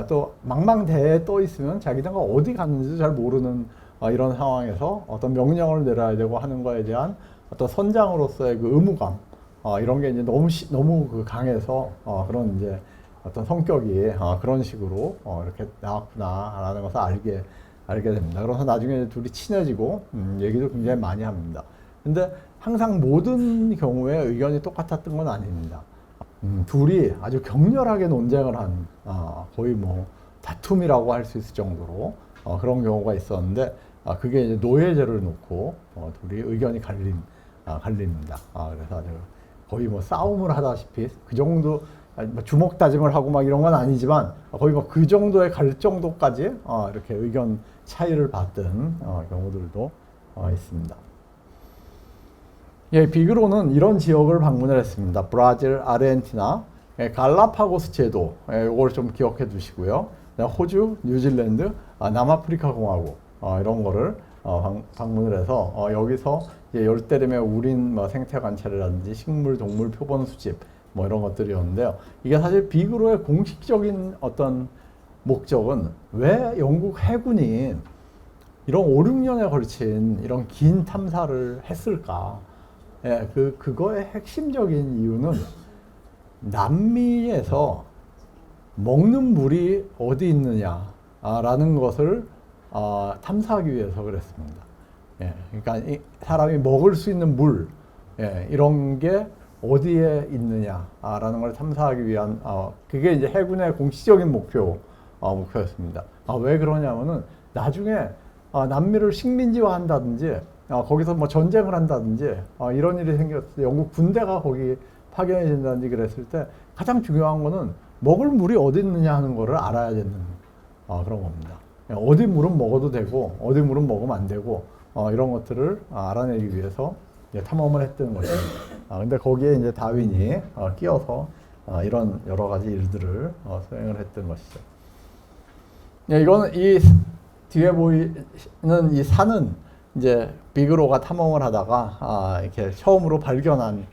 또 망망대해에 떠 있으면 자기네가 어디 갔는지도 잘 모르는 이런 상황에서 어떤 명령을 내려야 되고 하는 거에 대한 어떤 선장으로서의 그 의무감 이런 게 이제 너무 그 강해서 그런 이제 어떤 성격이 그런 식으로 이렇게 나왔구나라는 것을 알게 됩니다. 그래서 나중에 둘이 친해지고 얘기도 굉장히 많이 합니다. 근데 항상 모든 경우에 의견이 똑같았던 건 아닙니다. 둘이 아주 격렬하게 논쟁을 한 거의 뭐 다툼이라고 할 수 있을 정도로 그런 경우가 있었는데 그게 이제 노예제를 놓고 둘이 의견이 갈립니다. 그래서 아주 거의 뭐 싸움을 하다시피 그 정도 주먹 다짐을 하고 막 이런 건 아니지만 거의 뭐 그 정도에 갈 정도까지 이렇게 의견 차이를 봤던 경우들도 있습니다. 예, 비그로는 이런 지역을 방문을 했습니다. 브라질, 아르헨티나, 갈라파고스 제도, 이걸 좀 기억해 두시고요. 호주, 뉴질랜드, 남아프리카 공화국 이런 거를 방문을 해서 여기서 열대림의 우린 생태 관찰이라든지 식물, 동물 표본 수집 뭐 이런 것들이었는데요. 이게 사실 비그로의 공식적인 어떤 목적은 왜 영국 해군이 이런 5, 6년에 걸친 이런 긴 탐사를 했을까? 예, 그거의 핵심적인 이유는 남미에서 먹는 물이 어디 있느냐라는 것을 탐사하기 위해서 그랬습니다. 예, 그러니까 사람이 먹을 수 있는 물, 이런 게 어디에 있느냐라는 걸 탐사하기 위한 그게 이제 해군의 공식적인 목표였습니다. 왜 그러냐면은 나중에 남미를 식민지화한다든지 거기서 뭐 전쟁을 한다든지 이런 일이 생겼을 때 영국 군대가 거기 파견이 된다든지 그랬을 때 가장 중요한 거는 먹을 물이 어디 있느냐 하는 거를 알아야 되는 그런 겁니다. 어디 물은 먹어도 되고 어디 물은 먹으면 안 되고 이런 것들을 알아내기 위해서 탐험을 했던 것입니다. 근데 거기에 이제 다윈이 끼어서 이런 여러 가지 일들을 수행을 했던 것이죠. 이거는 이 뒤에 보이는 이 산은 이제 비그로가 탐험을 하다가 이렇게 처음으로 발견한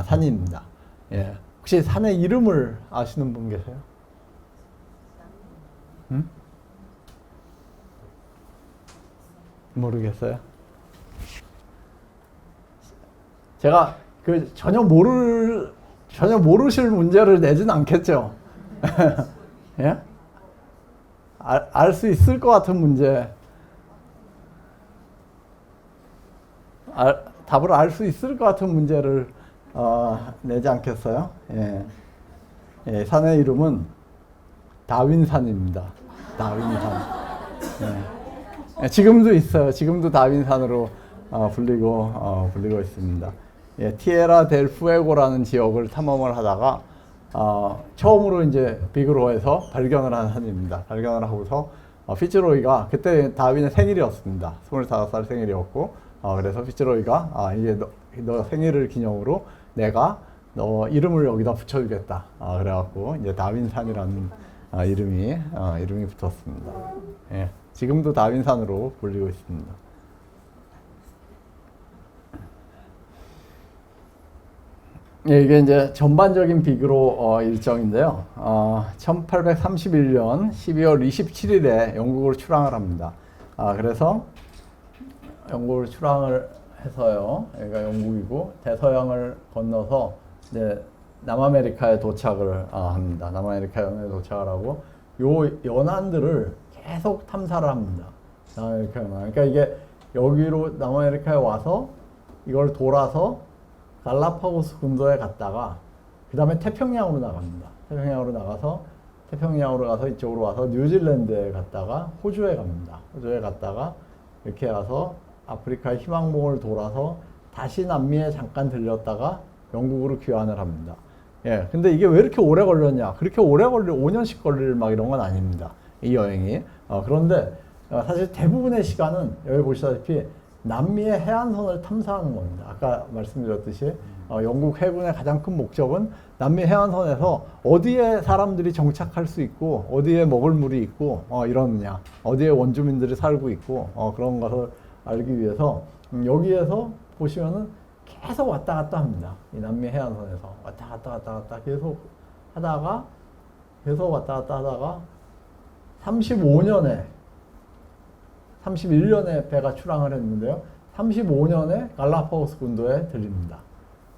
산입니다. 예. 혹시 산의 이름을 아시는 분 계세요? 응? 모르겠어요. 제가 전혀 모르실 문제를 내진 않겠죠. 예? 알 수 있을 것 같은 문제. 답을 알 수 있을 것 같은 문제를 내지 않겠어요? 예. 예, 산의 이름은 다윈산입니다. 다윈산. 예. 지금도 있어요. 지금도 다윈산으로 불리고 있습니다. 예, 티에라 델 푸에고라는 지역을 탐험을 하다가 처음으로 이제 비그로에서 발견을 한 산입니다. 발견을 하고서 피츠로이가 그때 다윈의 생일이었습니다. 25살 생일이었고, 그래서 피츠로이가 이게 너 생일을 기념으로 내가 너 이름을 여기다 붙여주겠다. 그래갖고 이제 다윈산이라는 이름이 붙었습니다. 예, 지금도 다윈산으로 불리고 있습니다. 예, 이게 이제 전반적인 비그로 일정인데요. 1831년 12월 27일에 영국으로 출항을 합니다. 그래서 영국을 출항을 해서요. 여기가 영국이고 대서양을 건너서 이제 남아메리카에 도착을 합니다. 남아메리카에 도착을 하고 요 연안들을 계속 탐사를 합니다. 남아메리카 연안. 그러니까 이게 여기로 남아메리카에 와서 이걸 돌아서 갈라파고스 군도에 갔다가 그 다음에 태평양으로 나갑니다. 태평양으로 가서 이쪽으로 와서 뉴질랜드에 갔다가 호주에 갑니다. 호주에 갔다가 이렇게 와서 아프리카의 희망봉을 돌아서 다시 남미에 잠깐 들렸다가 영국으로 귀환을 합니다. 예, 근데 이게 왜 이렇게 오래 걸렸냐? 그렇게 오래 5년씩 걸릴 막 이런 건 아닙니다. 이 여행이. 그런데 사실 대부분의 시간은 여기 보시다시피 남미의 해안선을 탐사하는 겁니다. 아까 말씀드렸듯이 영국 해군의 가장 큰 목적은 남미 해안선에서 어디에 사람들이 정착할 수 있고 어디에 먹을 물이 있고 이러느냐, 어디에 원주민들이 살고 있고 그런 것을 알기 위해서 여기에서 보시면은 계속 왔다 갔다 합니다. 이 남미 해안선에서 왔다 갔다 계속 하다가 계속 왔다 갔다 하다가 31년에 배가 출항을 했는데요. 35년에 갈라파고스 군도에 들립니다.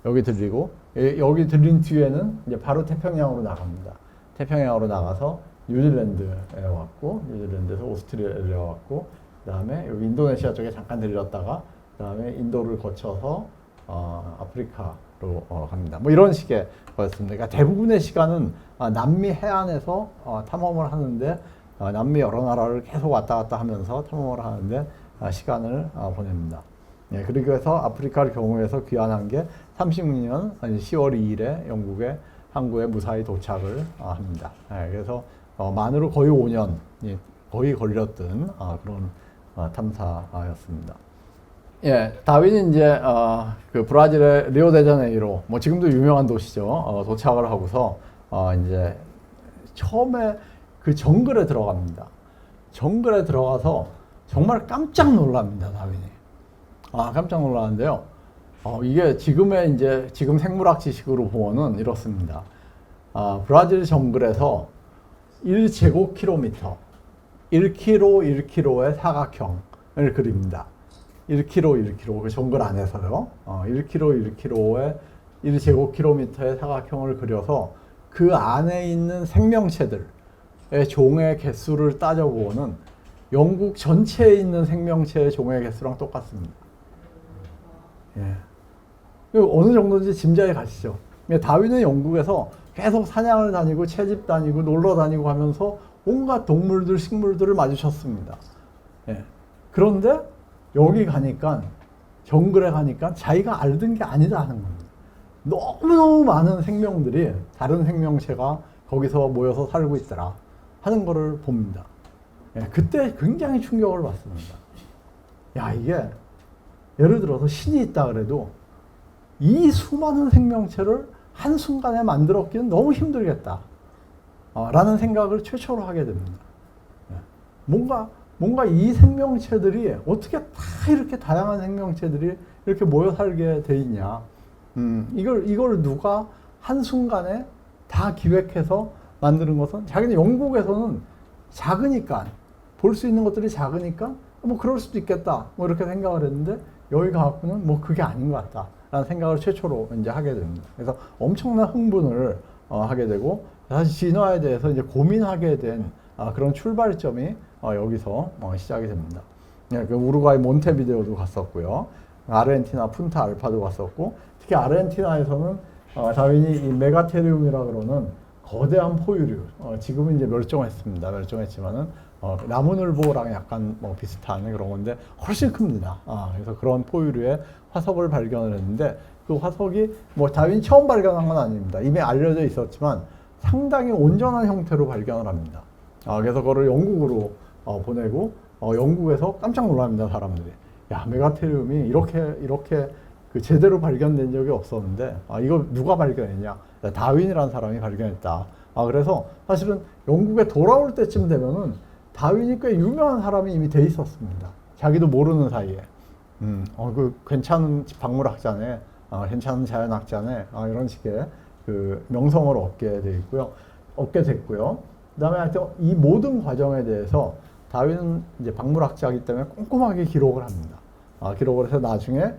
여기 들리고 여기 들린 뒤에는 이제 바로 태평양으로 나갑니다. 태평양으로 나가서 뉴질랜드에 왔고 뉴질랜드에서 오스트레일리아에 왔고 그다음에 여기 인도네시아 쪽에 잠깐 들렸다가 그다음에 인도를 거쳐서 아프리카로 갑니다. 뭐 이런 식의 거였습니다. 그러니까 대부분의 시간은 남미 해안에서 탐험을 하는데 남미 여러 나라를 계속 왔다 갔다 하면서 탐험을 하는데 시간을 보냅니다. 예, 그리고 해서 아프리카를 경유해서 귀환한 게 36년 10월 2일에 영국의 항구에 무사히 도착을 합니다. 예, 그래서 만으로 거의 5년 거의 걸렸던 그런 탐사였습니다. 예, 다윈이 이제 그 브라질의 리오데자네이로 뭐 지금도 유명한 도시죠. 도착을 하고서 이제 처음에 그 정글에 들어갑니다. 정글에 들어가서 정말 깜짝 놀랍니다, 다윈이. 깜짝 놀라는데요. 이게 지금 생물학 지식으로 보면은 이렇습니다. 브라질 정글에서 1제곱킬로미터, 1km의 사각형을 그립니다. 1km, 그 정글 안에서요. 1km의 1제곱킬로미터의 사각형을 그려서 그 안에 있는 생명체들, 종의 개수를 따져보면 영국 전체에 있는 생명체의 종의 개수랑 똑같습니다. 예. 어느 정도인지 짐작이 가시죠. 다윈은 영국에서 계속 사냥을 다니고 채집 다니고 놀러 다니고 하면서 온갖 동물들, 식물들을 마주쳤습니다. 예. 그런데 여기 가니까 정글에 가니까 자기가 알던 게 아니다 하는 겁니다. 너무너무 많은 생명들이 다른 생명체가 거기서 모여서 살고 있더라 하는 거를 봅니다. 예, 그때 굉장히 충격을 받습니다. 야, 이게 예를 들어서 신이 있다 그래도 이 수많은 생명체를 한순간에 만들었기는 너무 힘들겠다 라는 생각을 최초로 하게 됩니다. 예, 뭔가 이 생명체들이 어떻게 다 이렇게 다양한 생명체들이 이렇게 모여 살게 돼 있냐. 이걸 누가 한순간에 다 기획해서 만드는 것은 자기는 영국에서는 작으니까 볼 수 있는 것들이 작으니까 뭐 그럴 수도 있겠다 뭐 이렇게 생각을 했는데 여기 가갖고는 뭐 그게 아닌 것 같다 라는 생각을 최초로 이제 하게 됩니다. 그래서 엄청난 흥분을 하게 되고 사실 진화에 대해서 이제 고민하게 된 그런 출발점이 여기서 시작이 됩니다. 예, 그 우루과이 몬테비데오도 갔었고요. 아르헨티나 푼타 알파도 갔었고 특히 아르헨티나에서는 다윈이 이 메가테리움이라 그러는 거대한 포유류, 지금은 이제 멸종했습니다. 멸종했지만은 나무늘보랑 약간 뭐 비슷한 그런 건데 훨씬 큽니다. 그래서 그런 포유류의 화석을 발견을 했는데 그 화석이 뭐 다윈이 처음 발견한 건 아닙니다. 이미 알려져 있었지만 상당히 온전한 형태로 발견을 합니다. 그래서 그거를 영국으로 보내고 영국에서 깜짝 놀랍니다, 사람들이. 야, 메가테리움이 이렇게 그 제대로 발견된 적이 없었는데, 이거 누가 발견했냐? 다윈이라는 사람이 발견했다. 그래서 사실은 영국에 돌아올 때쯤 되면은 다윈이 꽤 유명한 사람이 이미 돼 있었습니다. 자기도 모르는 사이에. 그 괜찮은 박물학자네, 괜찮은 자연학자네, 이런 식의 그 명성을 얻게 됐고요. 그다음에 하여튼 이 모든 과정에 대해서 다윈은 이제 박물학자이기 때문에 꼼꼼하게 기록을 합니다. 기록을 해서 나중에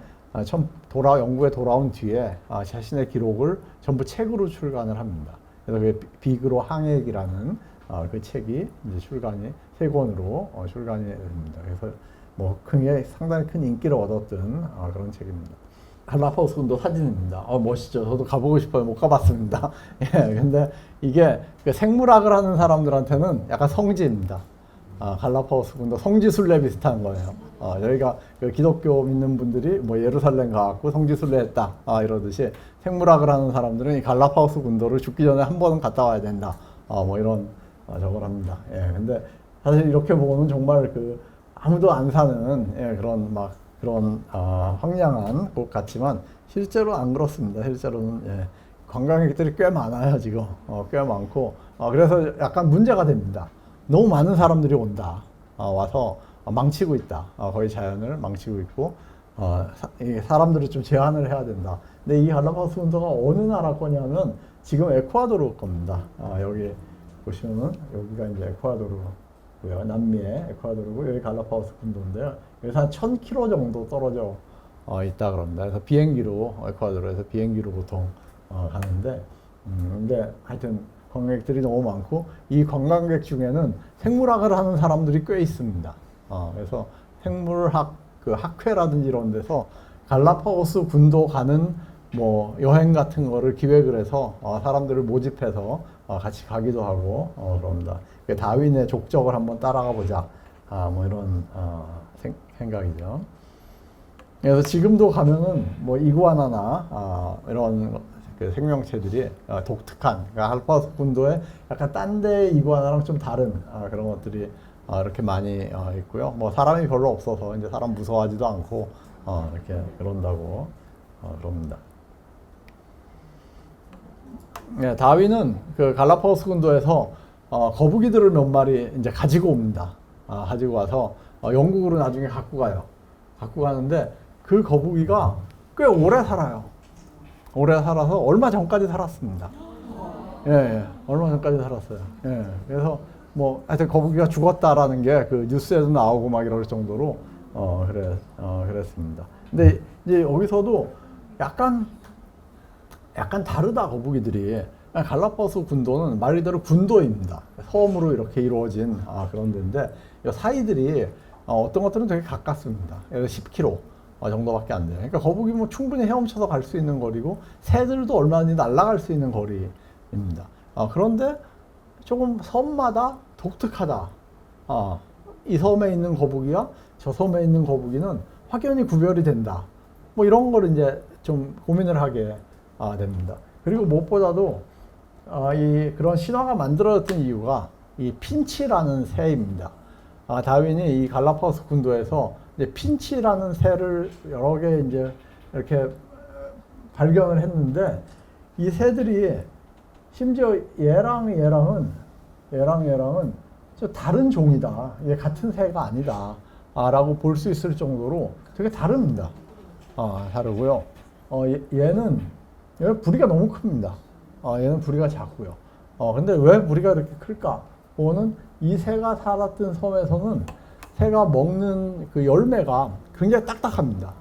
영국에 돌아온 뒤에 자신의 기록을 전부 책으로 출간을 합니다. 그래서 그 비그로 항해기라는 그 책이 이제 세 권으로 출간이 됩니다. 그래서 뭐 상당히 큰 인기를 얻었던 그런 책입니다. 갈라파고스 군도 사진입니다. 멋있죠. 저도 가보고 싶어요. 못 가봤습니다. 예, 근데 이게 그 생물학을 하는 사람들한테는 약간 성지입니다. 갈라파고스 군도 성지순례 비슷한 거예요. 저희가 그 기독교 믿는 분들이 뭐 예루살렘 가갖고 성지순례 했다 이러듯이 생물학을 하는 사람들은 이 갈라파고스 군도를 죽기 전에 한 번은 갔다 와야 된다. 뭐 이런 저걸 합니다. 예, 근데 사실 이렇게 보고는 정말 그 아무도 안 사는 그런 황량한 곳 같지만 실제로 안 그렇습니다. 실제로는 관광객들이 꽤 많아요, 지금. 꽤 많고 그래서 약간 문제가 됩니다. 너무 많은 사람들이 온다. 와서 망치고 있다. 거의 자연을 망치고 있고 사람들을 좀 제한을 해야 된다. 근데 이 갈라파고스 군도가 어느 나라 거냐면 지금 에콰도르 겁니다. 여기 보시면은 여기가 이제 에콰도르고요. 남미의 에콰도르고 여기 갈라파고스 군도인데요. 여기서 한 1000km 정도 떨어져 있다 그럽니다. 그래서 비행기로 에콰도르에서 비행기로 보통 가는데 근데 하여튼 관광객들이 너무 많고 이 관광객 중에는 생물학을 하는 사람들이 꽤 있습니다. 그래서 생물학 그 학회라든지 이런 데서 갈라파고스 군도 가는 뭐 여행 같은 거를 기획을 해서 사람들을 모집해서 같이 가기도 하고 그럽니다. 다윈의 족적을 한번 따라가 보자. 뭐 이런 생각이죠. 그래서 지금도 가면은 뭐 이구아나나 이런 그 생명체들이 독특한, 그러니까 갈라파고스 군도에 약간 딴 데 이구아나랑 좀 다른 그런 것들이 이렇게 많이 있고요. 뭐 사람이 별로 없어서 이제 사람 무서워하지도 않고 이렇게 그런다고 그럽니다. 네, 다윈은 그 갈라파고스 군도에서 거북이들을 몇 마리 이제 가지고 옵니다. 가지고 와서 영국으로 나중에 갖고 가요. 갖고 가는데 그 거북이가 꽤 오래 살아요. 오래 살아서 얼마 전까지 살았습니다. 예, 얼마 전까지 살았어요. 예, 그래서 뭐 하여튼 거북이가 죽었다라는 게 그 뉴스에도 나오고 막 이럴 정도로 그랬습니다. 근데 이제 여기서도 약간 다르다, 거북이들이. 갈라파고스 군도는 말 그대로 군도입니다. 섬으로 이렇게 이루어진 그런 데인데 사이들이 어떤 것들은 되게 가깝습니다. 10km 정도밖에 안 돼요. 그러니까 거북이 뭐 충분히 헤엄쳐서 갈 수 있는 거리고 새들도 얼마든지 날아갈 수 있는 거리입니다. 그런데 조금 섬마다 독특하다. 이 섬에 있는 거북이와 저 섬에 있는 거북이는 확연히 구별이 된다. 뭐 이런 걸 이제 좀 고민을 하게 됩니다. 그리고 무엇보다도 그런 신화가 만들어졌던 이유가 이 핀치라는 새입니다. 다윈이 이 갈라파고스 군도에서 이제 핀치라는 새를 여러 개 이제 이렇게 발견을 했는데 이 새들이 심지어 얘랑은 저 다른 종이다. 이게 같은 새가 아니다. 라고 볼 수 있을 정도로 되게 다릅니다. 다르고요. 얘는 부리가 너무 큽니다. 얘는 부리가 작고요. 근데 왜 부리가 이렇게 클까? 그거는 이 새가 살았던 섬에서는 새가 먹는 그 열매가 굉장히 딱딱합니다.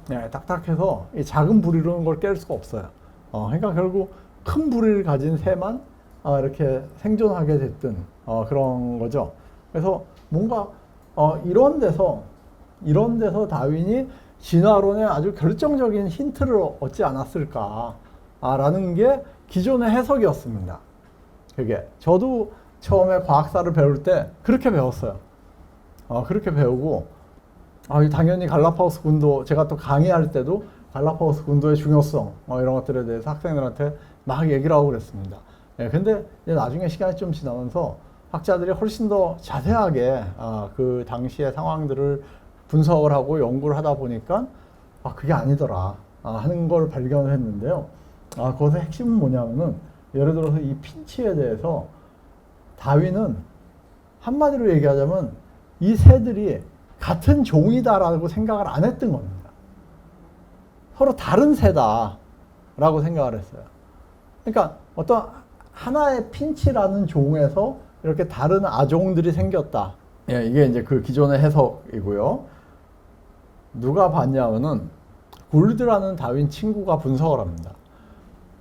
네, 딱딱해서 이 작은 부리로는 걸 깰 수가 없어요. 그러니까 결국 큰 부리를 가진 새만 이렇게 생존하게 됐던 그런 거죠. 그래서 뭔가 이런 데서 다윈이 진화론에 아주 결정적인 힌트를 얻지 않았을까라는 게 기존의 해석이었습니다. 그게 저도 처음에 과학사를 배울 때 그렇게 배웠어요. 그렇게 배우고 당연히 갈라파고스 군도, 제가 또 강의할 때도 갈라파고스 군도의 중요성 이런 것들에 대해서 학생들한테 막 얘기를 하고 그랬습니다. 근데 이제 나중에 시간이 좀 지나면서 학자들이 훨씬 더 자세하게 그 당시의 상황들을 분석을 하고 연구를 하다 보니까 그게 아니더라 하는 걸 발견을 했는데요. 그것의 핵심은 뭐냐면은 예를 들어서 이 핀치에 대해서 다윈은 한마디로 얘기하자면 이 새들이 같은 종이다라고 생각을 안 했던 겁니다. 서로 다른 새다라고 생각을 했어요. 그러니까 어떤 하나의 핀치라는 종에서 이렇게 다른 아종들이 생겼다. 예, 이게 이제 그 기존의 해석이고요. 누가 봤냐면은 굴드라는 다윈 친구가 분석을 합니다.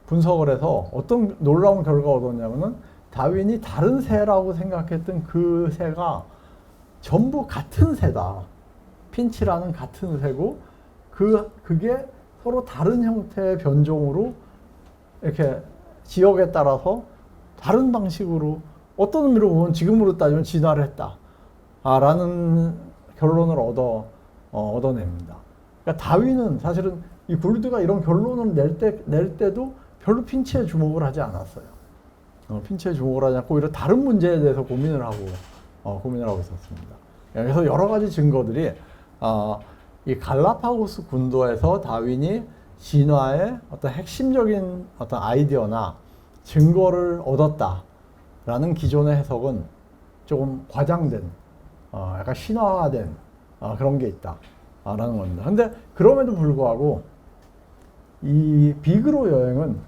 분석을 해서 어떤 놀라운 결과가 얻었냐면은 다윈이 다른 새라고 생각했던 그 새가 전부 같은 새다. 핀치라는 같은 새고 그게 서로 다른 형태의 변종으로 이렇게 지역에 따라서 다른 방식으로 어떤 의미로 보면 지금으로 따지면 진화를 했다. 라는 결론을 얻어냅니다. 그러니까 다윈은 사실은 이 굴드가 이런 결론을 낼 때도 별로 핀치에 주목을 하지 않았어요. 핀치에 주목을 하지 않고 오히려 다른 문제에 대해서 고민을 하고 있었습니다. 그래서 여러 가지 증거들이 이 갈라파고스 군도에서 다윈이 진화의 어떤 핵심적인 어떤 아이디어나 증거를 얻었다라는 기존의 해석은 조금 과장된, 약간 신화화된 그런 게 있다라는 겁니다. 근데 그럼에도 불구하고 이 비그로 여행은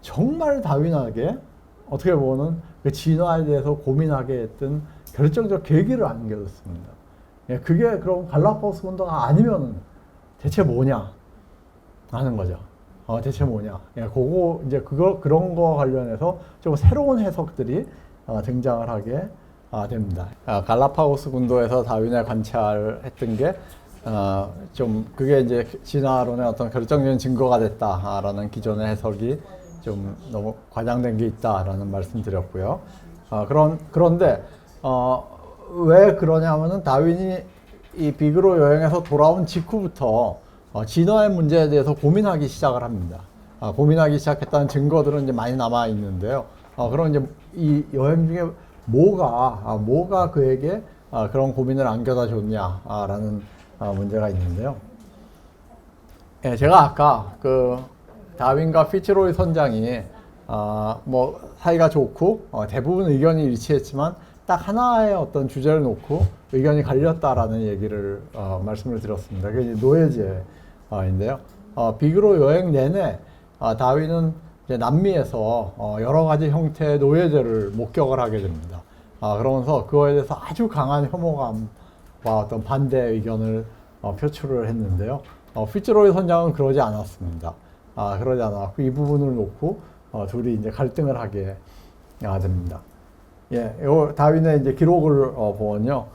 정말 다윈에게 어떻게 보면 그 진화에 대해서 고민하게 했던 결정적 계기를 안겨줬습니다. 그게 그럼 갈라파고스 군도가 아니면은 대체 뭐냐 하는 거죠. 대체 뭐냐. 그거 이제 그런 거 관련해서 좀 새로운 해석들이 등장을 하게 됩니다. 갈라파고스 군도에서 다윈의 관찰했던 게 좀 그게 이제 진화론의 어떤 결정적인 증거가 됐다라는 기존의 해석이 좀 너무 과장된 게 있다라는 말씀드렸고요. 그런데 왜 그러냐면은 다윈이 이 비그로 여행에서 돌아온 직후부터 진화의 문제에 대해서 고민하기 시작을 합니다. 고민하기 시작했다는 증거들은 이제 많이 남아 있는데요. 그럼 이제 이 여행 중에 뭐가 그에게 그런 고민을 안겨다 줬냐라는 문제가 있는데요. 예, 제가 아까 그 다윈과 피츠로이 선장이 뭐 사이가 좋고 대부분 의견이 일치했지만 딱 하나의 어떤 주제를 놓고 의견이 갈렸다라는 얘기를 말씀을 드렸습니다. 그게 노예제인데요. 비그로 여행 내내 다윈은 이제 남미에서 여러 가지 형태의 노예제를 목격을 하게 됩니다. 그러면서 그거에 대해서 아주 강한 혐오감과 어떤 반대 의견을 표출을 했는데요. 피츠로이 선장은 그러지 않았습니다. 그러지 않았고 이 부분을 놓고 둘이 이제 갈등을 하게 됩니다. 예, 요 다윈의 이제 기록을 보면요,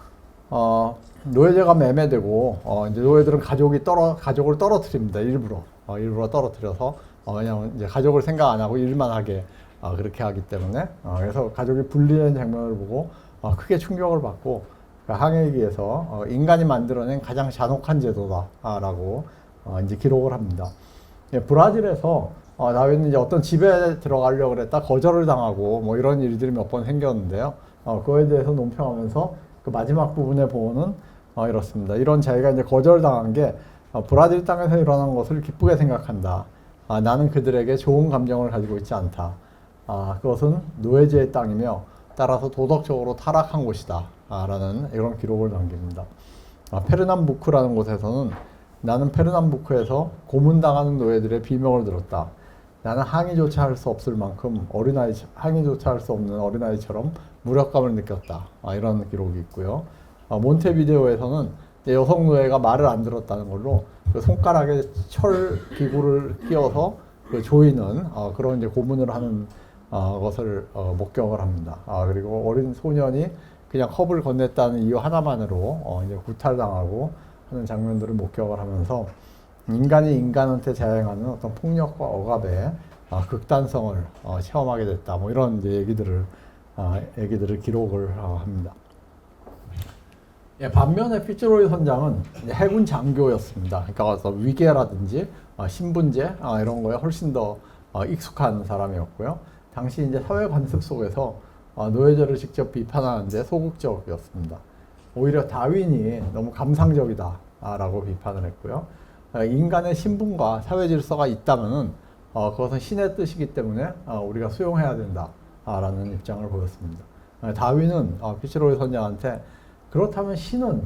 노예제가 매매되고 이제 노예들은 가족을 떨어뜨립니다. 일부러 떨어뜨려서 왜냐하면 이제 가족을 생각 안 하고 일만 하게 그렇게 하기 때문에 그래서 가족이 분리된 장면을 보고 크게 충격을 받고 항해기에서 인간이 만들어낸 가장 잔혹한 제도다라고 이제 기록을 합니다. 예, 브라질에서 다윈은 이제 어떤 집에 들어가려고 그랬다 거절을 당하고 뭐 이런 일들이 몇 번 생겼는데요. 그거에 대해서 논평하면서 그 마지막 부분에 보면은 이렇습니다. 이런 자기가 이제 거절당한 게 브라질 땅에서 일어난 것을 기쁘게 생각한다. 나는 그들에게 좋은 감정을 가지고 있지 않다. 그것은 노예제의 땅이며 따라서 도덕적으로 타락한 곳이다. 라는 이런 기록을 남깁니다. 페르남부크라는 곳에서는 나는 페르남부크에서 고문당하는 노예들의 비명을 들었다. 나는 항의조차 할 수 없을 만큼 항의조차 할 수 없는 어린아이처럼 무력감을 느꼈다. 이런 기록이 있고요. 몬테비데오에서는 여성 노예가 말을 안 들었다는 걸로 그 손가락에 철 기구를 끼워서 그 조이는 그런 이제 고문을 하는 것을 목격을 합니다. 그리고 어린 소년이 그냥 컵을 건넸다는 이유 하나만으로 이제 구탈당하고 하는 장면들을 목격을 하면서 인간이 인간한테 자행하는 어떤 폭력과 억압의 극단성을 체험하게 됐다. 뭐 이런 이제 얘기들을 기록을 합니다. 예, 반면에 피츠로이 선장은 해군 장교였습니다. 그러니까 위계라든지 신분제 이런 거에 훨씬 더 익숙한 사람이었고요. 당시 이제 사회 관습 속에서 노예제를 직접 비판하는데 소극적이었습니다. 오히려 다윈이 너무 감상적이다 라고 비판을 했고요. 인간의 신분과 사회 질서가 있다면은 그것은 신의 뜻이기 때문에 우리가 수용해야 된다 라는 입장을 보였습니다. 다윈은 피츠로의 선장한테 그렇다면 신은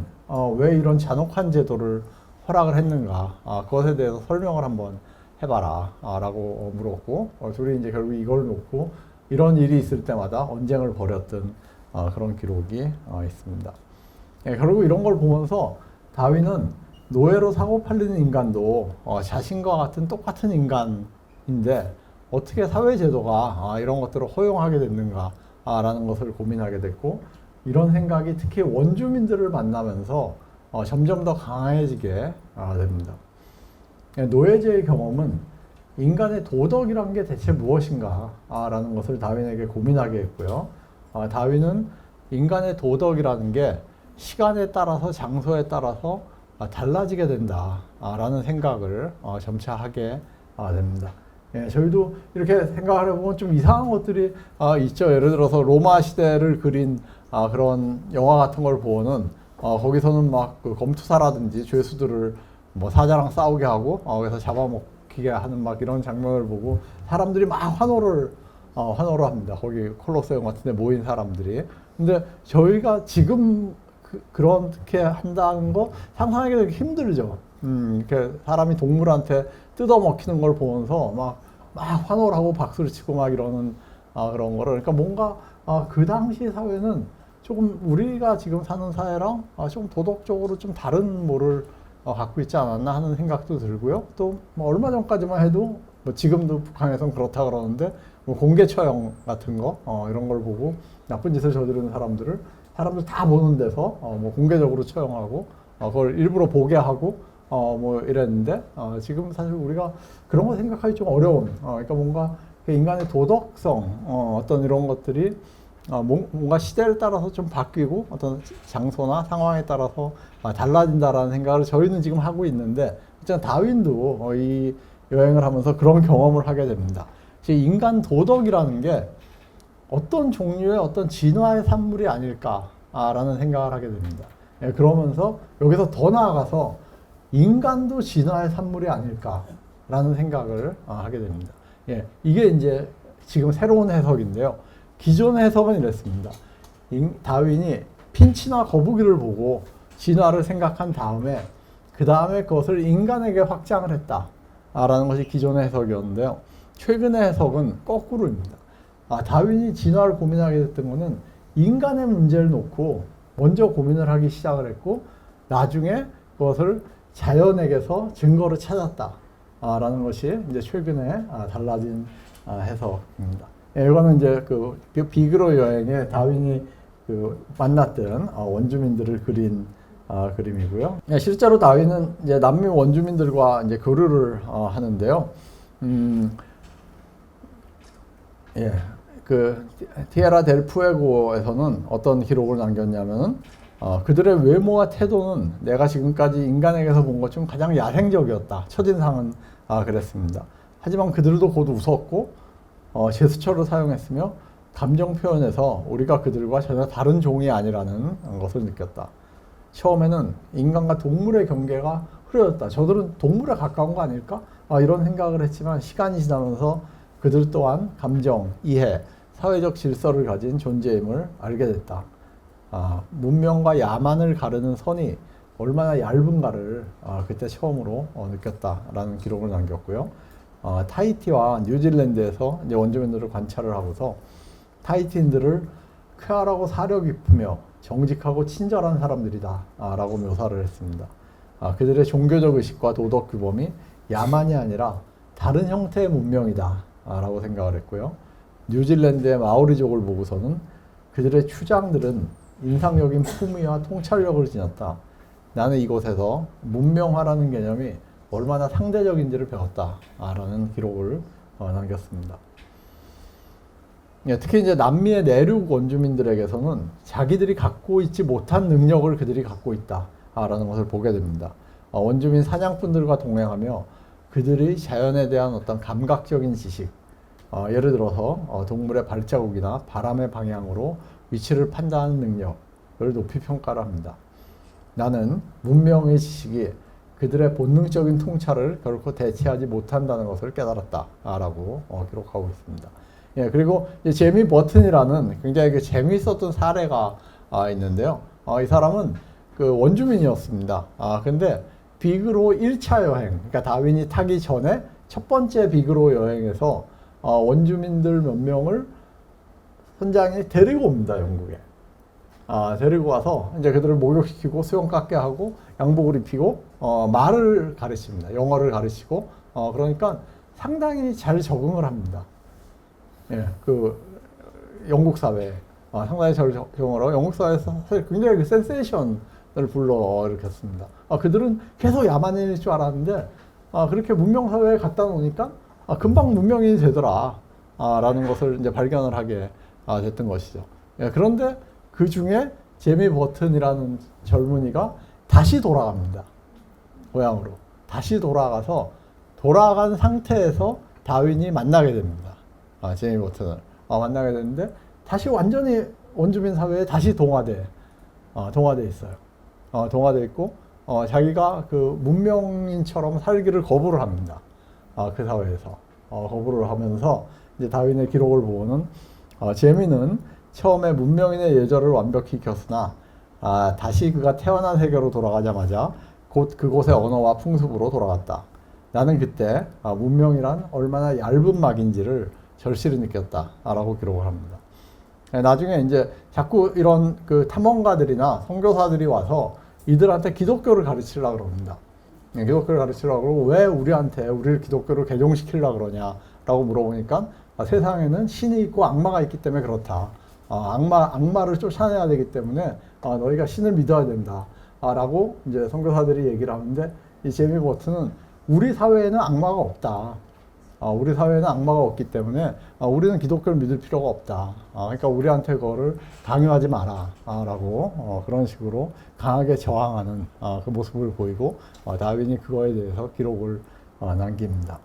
왜 이런 잔혹한 제도를 허락을 했는가, 그것에 대해서 설명을 한번 해봐라 라고 물었고, 둘이 이제 결국 이걸 놓고 이런 일이 있을 때마다 언쟁을 벌였던 그런 기록이 있습니다. 결국 이런 걸 보면서 다윈은 노예로 사고 팔리는 인간도 자신과 같은 똑같은 인간인데 어떻게 사회제도가 이런 것들을 허용하게 됐는가 라는 것을 고민하게 됐고, 이런 생각이 특히 원주민들을 만나면서 점점 더 강해지게 됩니다. 노예제의 경험은 인간의 도덕이란 게 대체 무엇인가 라는 것을 다윈에게 고민하게 했고요. 다윈은 인간의 도덕이라는 게 시간에 따라서 장소에 따라서 달라지게 된다 라는 생각을 점차 하게 됩니다. 저희도 이렇게 생각을 해보면 좀 이상한 것들이 있죠. 예를 들어서 로마 시대를 그린 그런 영화 같은 걸 보면은 거기서는 막 그 검투사라든지 죄수들을 뭐 사자랑 싸우게 하고 그래서 잡아먹히게 하는 막 이런 장면을 보고 사람들이 막 환호를 합니다. 거기 콜로세움 같은 데 모인 사람들이. 근데 저희가 지금 그렇게 한다는 거 상상하기 되게 힘들죠. 이렇게 사람이 동물한테 뜯어먹히는 걸 보면서 막 환호를 하고 박수를 치고 막 이러는 그런 거를. 그러니까 뭔가 그 당시 사회는 조금 우리가 지금 사는 사회랑 좀 도덕적으로 좀 다른 뭐를 갖고 있지 않았나 하는 생각도 들고요. 또 뭐 얼마 전까지만 해도 뭐 지금도 북한에선 그렇다 그러는데 뭐 공개 처형 같은 거 이런 걸 보고 나쁜 짓을 저지르는 사람들 다 보는 데서 뭐 공개적으로 처형하고 그걸 일부러 보게 하고 뭐 이랬는데 지금 사실 우리가 그런 거 생각하기 좀 어려운 그러니까 뭔가 인간의 도덕성 어떤 이런 것들이 뭔가 시대를 따라서 좀 바뀌고 어떤 장소나 상황에 따라서 달라진다라는 생각을 저희는 지금 하고 있는데, 일단 다윈도 이 여행을 하면서 그런 경험을 하게 됩니다. 인간 도덕이라는 게 어떤 종류의 어떤 진화의 산물이 아닐까라는 생각을 하게 됩니다. 그러면서 여기서 더 나아가서 인간도 진화의 산물이 아닐까라는 생각을 하게 됩니다. 이게 이제 지금 새로운 해석인데요. 기존의 해석은 이랬습니다. 다윈이 핀치나 거북이를 보고 진화를 생각한 다음에 그 다음에 그것을 인간에게 확장을 했다라는 것이 기존의 해석이었는데요. 최근의 해석은 거꾸로입니다. 다윈이 진화를 고민하게 됐던 것은 인간의 문제를 놓고 먼저 고민을 하기 시작을 했고 나중에 그것을 자연에게서 증거를 찾았다라는 것이 이제 최근에 달라진 해석입니다. 이거는 이제 그 비그로 여행에 다윈이 그 만났던 원주민들을 그린 그림이고요. 실제로 다윈은 이제 남미 원주민들과 이제 교류를 하는데요. 그 티에라 델 푸에고에서는 어떤 기록을 남겼냐면은 그들의 외모와 태도는 내가 지금까지 인간에게서 본 것 중 가장 야생적이었다. 첫인상은 그랬습니다. 하지만 그들도 곧 웃었고 제스처를 사용했으며 감정 표현에서 우리가 그들과 전혀 다른 종이 아니라는 것을 느꼈다. 처음에는 인간과 동물의 경계가 흐려졌다. 저들은 동물에 가까운 거 아닐까? 이런 생각을 했지만 시간이 지나면서 그들 또한 감정, 이해, 사회적 질서를 가진 존재임을 알게 됐다. 문명과 야만을 가르는 선이 얼마나 얇은가를 그때 처음으로 느꼈다라는 기록을 남겼고요. 타히티와 뉴질랜드에서 이제 원주민들을 관찰을 하고서 타히티인들을 쾌활하고 사려 깊으며 정직하고 친절한 사람들이다 라고 묘사를 했습니다. 그들의 종교적 의식과 도덕 규범이 야만이 아니라 다른 형태의 문명이다 라고 생각을 했고요. 뉴질랜드의 마오리족을 보고서는 그들의 추장들은 인상적인 품위와 통찰력을 지녔다. 나는 이곳에서 문명화라는 개념이 얼마나 상대적인지를 배웠다라는 기록을 남겼습니다. 특히 이제 남미의 내륙 원주민들에게서는 자기들이 갖고 있지 못한 능력을 그들이 갖고 있다라는 것을 보게 됩니다. 원주민 사냥꾼들과 동행하며 그들이 자연에 대한 어떤 감각적인 지식, 예를 들어서 동물의 발자국이나 바람의 방향으로 위치를 판단하는 능력을 높이 평가를 합니다. 나는 문명의 지식이 그들의 본능적인 통찰을 결코 대체하지 못한다는 것을 깨달았다 라고 기록하고 있습니다. 예, 그리고 제미 버튼이라는 굉장히 재미있었던 사례가 있는데요. 이 사람은 그 원주민이었습니다. 근데 비그로 1차 여행, 그러니까 다윈이 타기 전에 첫 번째 비그로 여행에서 원주민들 몇 명을 선장이 데리고 옵니다, 영국에. 데리고 와서 이제 그들을 목욕시키고 수영 깎게 하고 양복을 입히고 말을 가르칩니다. 영어를 가르치고 그러니까 상당히 잘 적응을 합니다. 예, 그 영국 사회에 상당히 잘 적응을 하고 영국 사회에서 사실 굉장히 그 센세이션을 불러일으켰습니다. 그들은 계속 야만인일 줄 알았는데 그렇게 문명 사회에 갖다 놓으니까 금방 문명인이 되더라 라는 것을 이제 발견을 하게 됐던 것이죠. 예, 그런데 그 중에 제미 버튼이라는 젊은이가 다시 돌아갑니다. 고향으로. 다시 돌아가서 돌아간 상태에서 다윈이 만나게 됩니다. 제미 버튼을. 만나게 되는데 다시 완전히 원주민 사회에 다시 동화돼 있어요. 동화돼 있고, 자기가 그 문명인처럼 살기를 거부를 합니다. 그 사회에서. 거부를 하면서 이제 다윈의 기록을 보고는, 제미는 처음에 문명인의 예절을 완벽히 익혔으나 다시 그가 태어난 세계로 돌아가자마자 곧 그곳의 언어와 풍습으로 돌아갔다. 나는 그때 문명이란 얼마나 얇은 막인지를 절실히 느꼈다 라고 기록을 합니다. 나중에 이제 자꾸 이런 그 탐험가들이나 선교사들이 와서 이들한테 기독교를 가르치려고 그럽니다. 기독교를 가르치려고 그러고 왜 우리를 기독교를 개종시키려고 그러냐라고 물어보니까 세상에는 신이 있고 악마가 있기 때문에 그렇다. 악마를 쫓아내야 되기 때문에 너희가 신을 믿어야 된다. 라고 이제 선교사들이 얘기를 하는데 이 제미 버튼은 우리 사회에는 악마가 없다. 우리 사회에는 악마가 없기 때문에 우리는 기독교를 믿을 필요가 없다. 그러니까 우리한테 그거를 강요하지 마라. 라고 그런 식으로 강하게 저항하는 그 모습을 보이고 다윈이 그거에 대해서 기록을 남깁니다.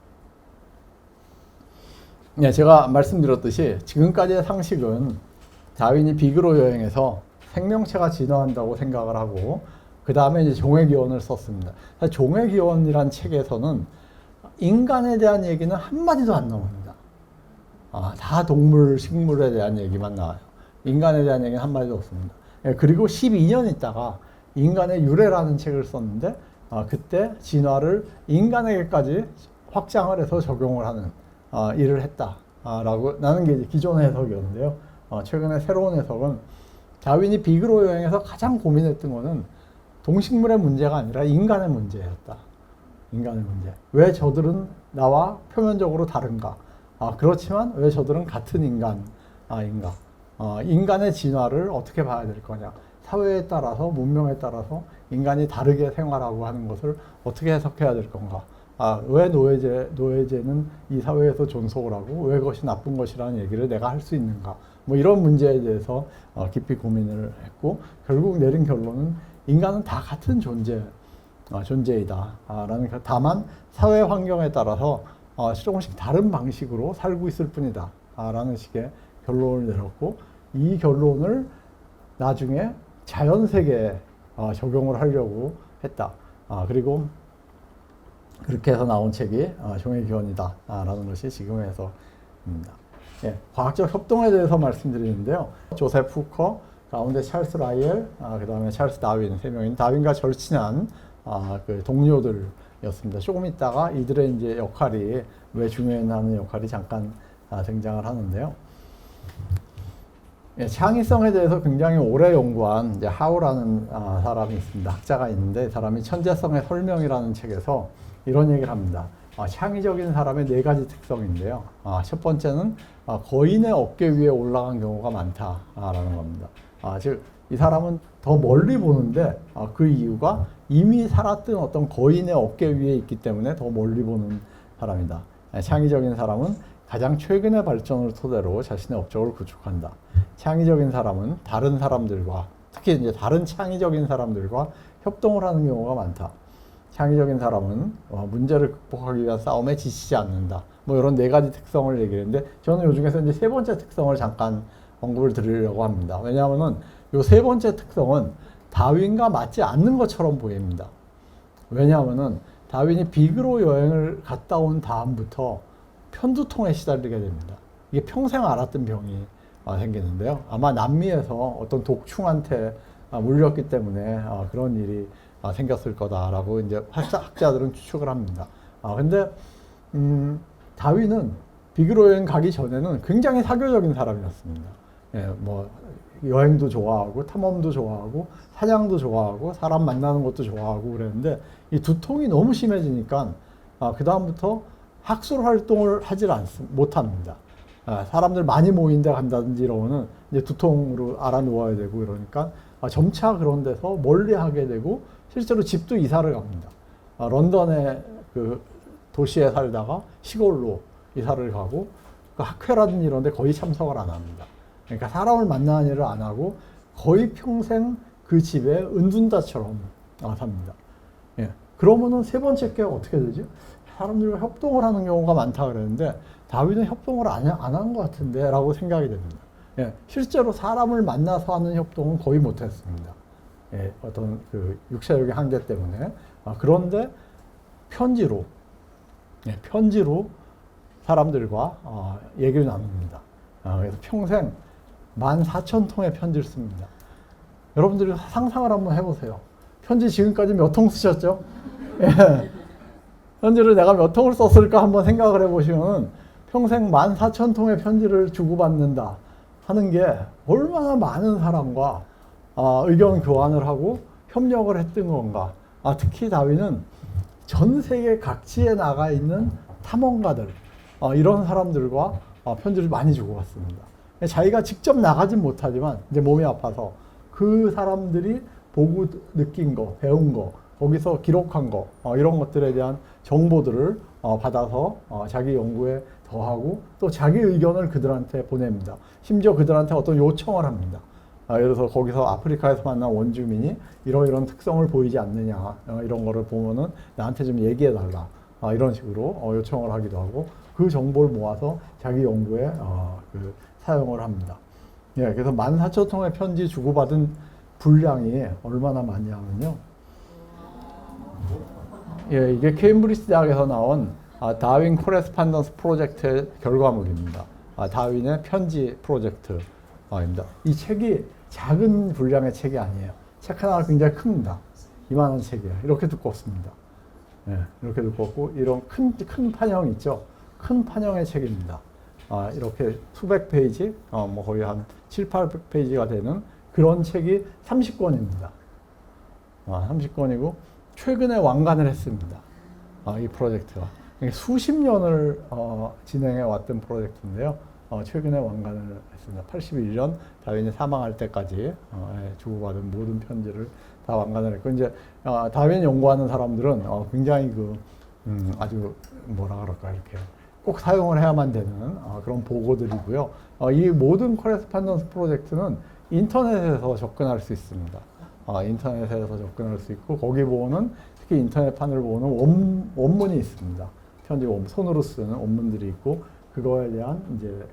네, 제가 말씀드렸듯이 지금까지의 상식은 다윈이 비그로 여행에서 생명체가 진화한다고 생각을 하고 그 다음에 이제 종의기원을 썼습니다. 사실 종의기원이란 책에서는 인간에 대한 얘기는 한마디도 안 나옵니다. 다 동물, 식물에 대한 얘기만 나와요. 인간에 대한 얘기는 한마디도 없습니다. 그리고 12년 있다가 인간의 유래라는 책을 썼는데 그때 진화를 인간에게까지 확장을 해서 적용을 하는 일을 했다라고 나는 게 이제 기존의 해석이었는데요. 최근에 새로운 해석은 다윈이 비그로 여행에서 가장 고민했던 것은 동식물의 문제가 아니라 인간의 문제였다. 인간의 문제. 왜 저들은 나와 표면적으로 다른가? 그렇지만 왜 저들은 같은 인간인가? 인간의 진화를 어떻게 봐야 될 거냐? 사회에 따라서, 문명에 따라서 인간이 다르게 생활하고 하는 것을 어떻게 해석해야 될 건가? 왜 노예제는 이 사회에서 존속을 하고 왜 그것이 나쁜 것이라는 얘기를 내가 할 수 있는가? 뭐 이런 문제에 대해서 깊이 고민을 했고 결국 내린 결론은 인간은 다 같은 존재이다. 다만 사회 환경에 따라서 조금씩 다른 방식으로 살고 있을 뿐이다. 라는 식의 결론을 내렸고 이 결론을 나중에 자연세계에 적용을 하려고 했다. 그리고 그렇게 해서 나온 책이 종의기원이다. 라는 것이 지금의 해석입니다. 예, 과학적 협동에 대해서 말씀드리는데요. 조셉 후커, 가운데 찰스 라이엘, 그 다음에 찰스 다윈 세 명인 다윈과 절친한 그 동료들이었습니다. 조금 있다가 이들의 이제 역할이 왜 중요했나는 역할이 잠깐 등장을 하는데요. 예, 창의성에 대해서 굉장히 오래 연구한 이제 하우라는 사람이 있습니다. 학자가 있는데 사람이 천재성의 설명이라는 책에서 이런 얘기를 합니다. 창의적인 사람의 4가지 특성인데요. 첫 번째는 거인의 어깨 위에 올라간 경우가 많다라는 겁니다. 즉, 이 사람은 더 멀리 보는데 그 이유가 이미 살았던 어떤 거인의 어깨 위에 있기 때문에 더 멀리 보는 사람이다. 창의적인 사람은 가장 최근의 발전을 토대로 자신의 업적을 구축한다. 창의적인 사람은 다른 사람들과 특히 이제 다른 창의적인 사람들과 협동을 하는 경우가 많다. 창의적인 사람은 문제를 극복하기 위한 싸움에 지치지 않는다. 뭐 이런 네 가지 특성을 얘기했는데 저는 이 중에서 이제 세 번째 특성을 잠깐 언급을 드리려고 합니다. 왜냐하면은 이 세 번째 특성은 다윈과 맞지 않는 것처럼 보입니다. 왜냐하면은 다윈이 비그로 여행을 갔다 온 다음부터 편두통에 시달리게 됩니다. 이게 평생 앓았던 병이 생기는데요. 아마 남미에서 어떤 독충한테 물렸기 때문에 그런 일이 생겼을 거다라고 이제 학자들은 추측을 합니다. 근데 다윈은 비그로 여행 가기 전에는 굉장히 사교적인 사람이었습니다. 예, 뭐 여행도 좋아하고 탐험도 좋아하고 사냥도 좋아하고 사람 만나는 것도 좋아하고 그랬는데 이 두통이 너무 심해지니까 그 다음부터 학술 활동을 하질 못합니다. 사람들 많이 모인 데 간다든지 이러면은 이제 두통으로 알아 누워야 되고 이러니까 점차 그런 데서 멀리 하게 되고 실제로 집도 이사를 갑니다. 런던의 그 도시에 살다가 시골로 이사를 가고 그 학회라든지 이런 데 거의 참석을 안 합니다. 그러니까 사람을 만나는 일을 안 하고 거의 평생 그 집에 은둔자처럼 삽니다. 예. 그러면은 세 번째 게 어떻게 되죠? 사람들과 협동을 하는 경우가 많다 그랬는데 다윈은 협동을 안 한 것 같은데 라고 생각이 됩니다. 예. 실제로 사람을 만나서 하는 협동은 거의 못했습니다. 예. 어떤 그 육체적인 한계 때문에. 그런데 편지로 사람들과 얘기를 나눕니다. 그래서 평생 14,000통의 편지를 씁니다. 여러분들이 상상을 한번 해보세요. 편지 지금까지 몇 통 쓰셨죠? 예. 편지를 내가 몇 통을 썼을까 한번 생각을 해보시면 평생 14,000통의 편지를 주고받는다 하는 게 얼마나 많은 사람과 의견 교환을 하고 협력을 했던 건가. 특히 다윈은 전 세계 각지에 나가 있는 탐험가들, 이런 사람들과 편지를 많이 주고받습니다. 자기가 직접 나가진 못하지만 이제 몸이 아파서 그 사람들이 보고 느낀 거, 배운 거, 거기서 기록한 거, 이런 것들에 대한 정보들을 받아서 자기 연구에 더하고 또 자기 의견을 그들한테 보냅니다. 심지어 그들한테 어떤 요청을 합니다. 예를 들어서 거기서 아프리카에서 만난 원주민이 이런 특성을 보이지 않느냐, 이런 거를 보면은 나한테 좀 얘기해 달라, 이런 식으로 요청을 하기도 하고 그 정보를 모아서 자기 연구에 사용을 합니다. 예, 그래서 14,000통의 편지 주고받은 분량이 얼마나 많냐면요. 예, 이게 케임브리지 대학에서 나온 다윈 코레스판던스 프로젝트의 결과물입니다. 다윈의 편지 프로젝트입니다. 이 책이 작은 분량의 책이 아니에요. 책 하나가 굉장히 큽니다. 이만한 책이에요. 이렇게 두껍습니다. 예, 이렇게 두껍고 이런 큰 판형 있죠. 큰 판형의 책입니다. 이렇게 수백 페이지, 뭐 거의 한 7, 800페이지가 되는 그런 책이 30권입니다. 30권이고 최근에 완간을 했습니다. 이 프로젝트가. 수십 년을 진행해 왔던 프로젝트인데요. 최근에 완간을 했습니다. 81년 다윈이 사망할 때까지 주고받은 모든 편지를 다 완간을 했고, 이제 다윈 연구하는 사람들은 굉장히 아주 뭐라 그럴까, 이렇게 꼭 사용을 해야만 되는 그런 보고들이고요. 이 모든 코레스판던스 프로젝트는 인터넷에서 접근할 수 있습니다. 인터넷에서 접근할 수 있고 거기 보면 특히 인터넷판을 보면 원문이 있습니다. 편지 손으로 쓰는 원문들이 있고 그거에 대한 이제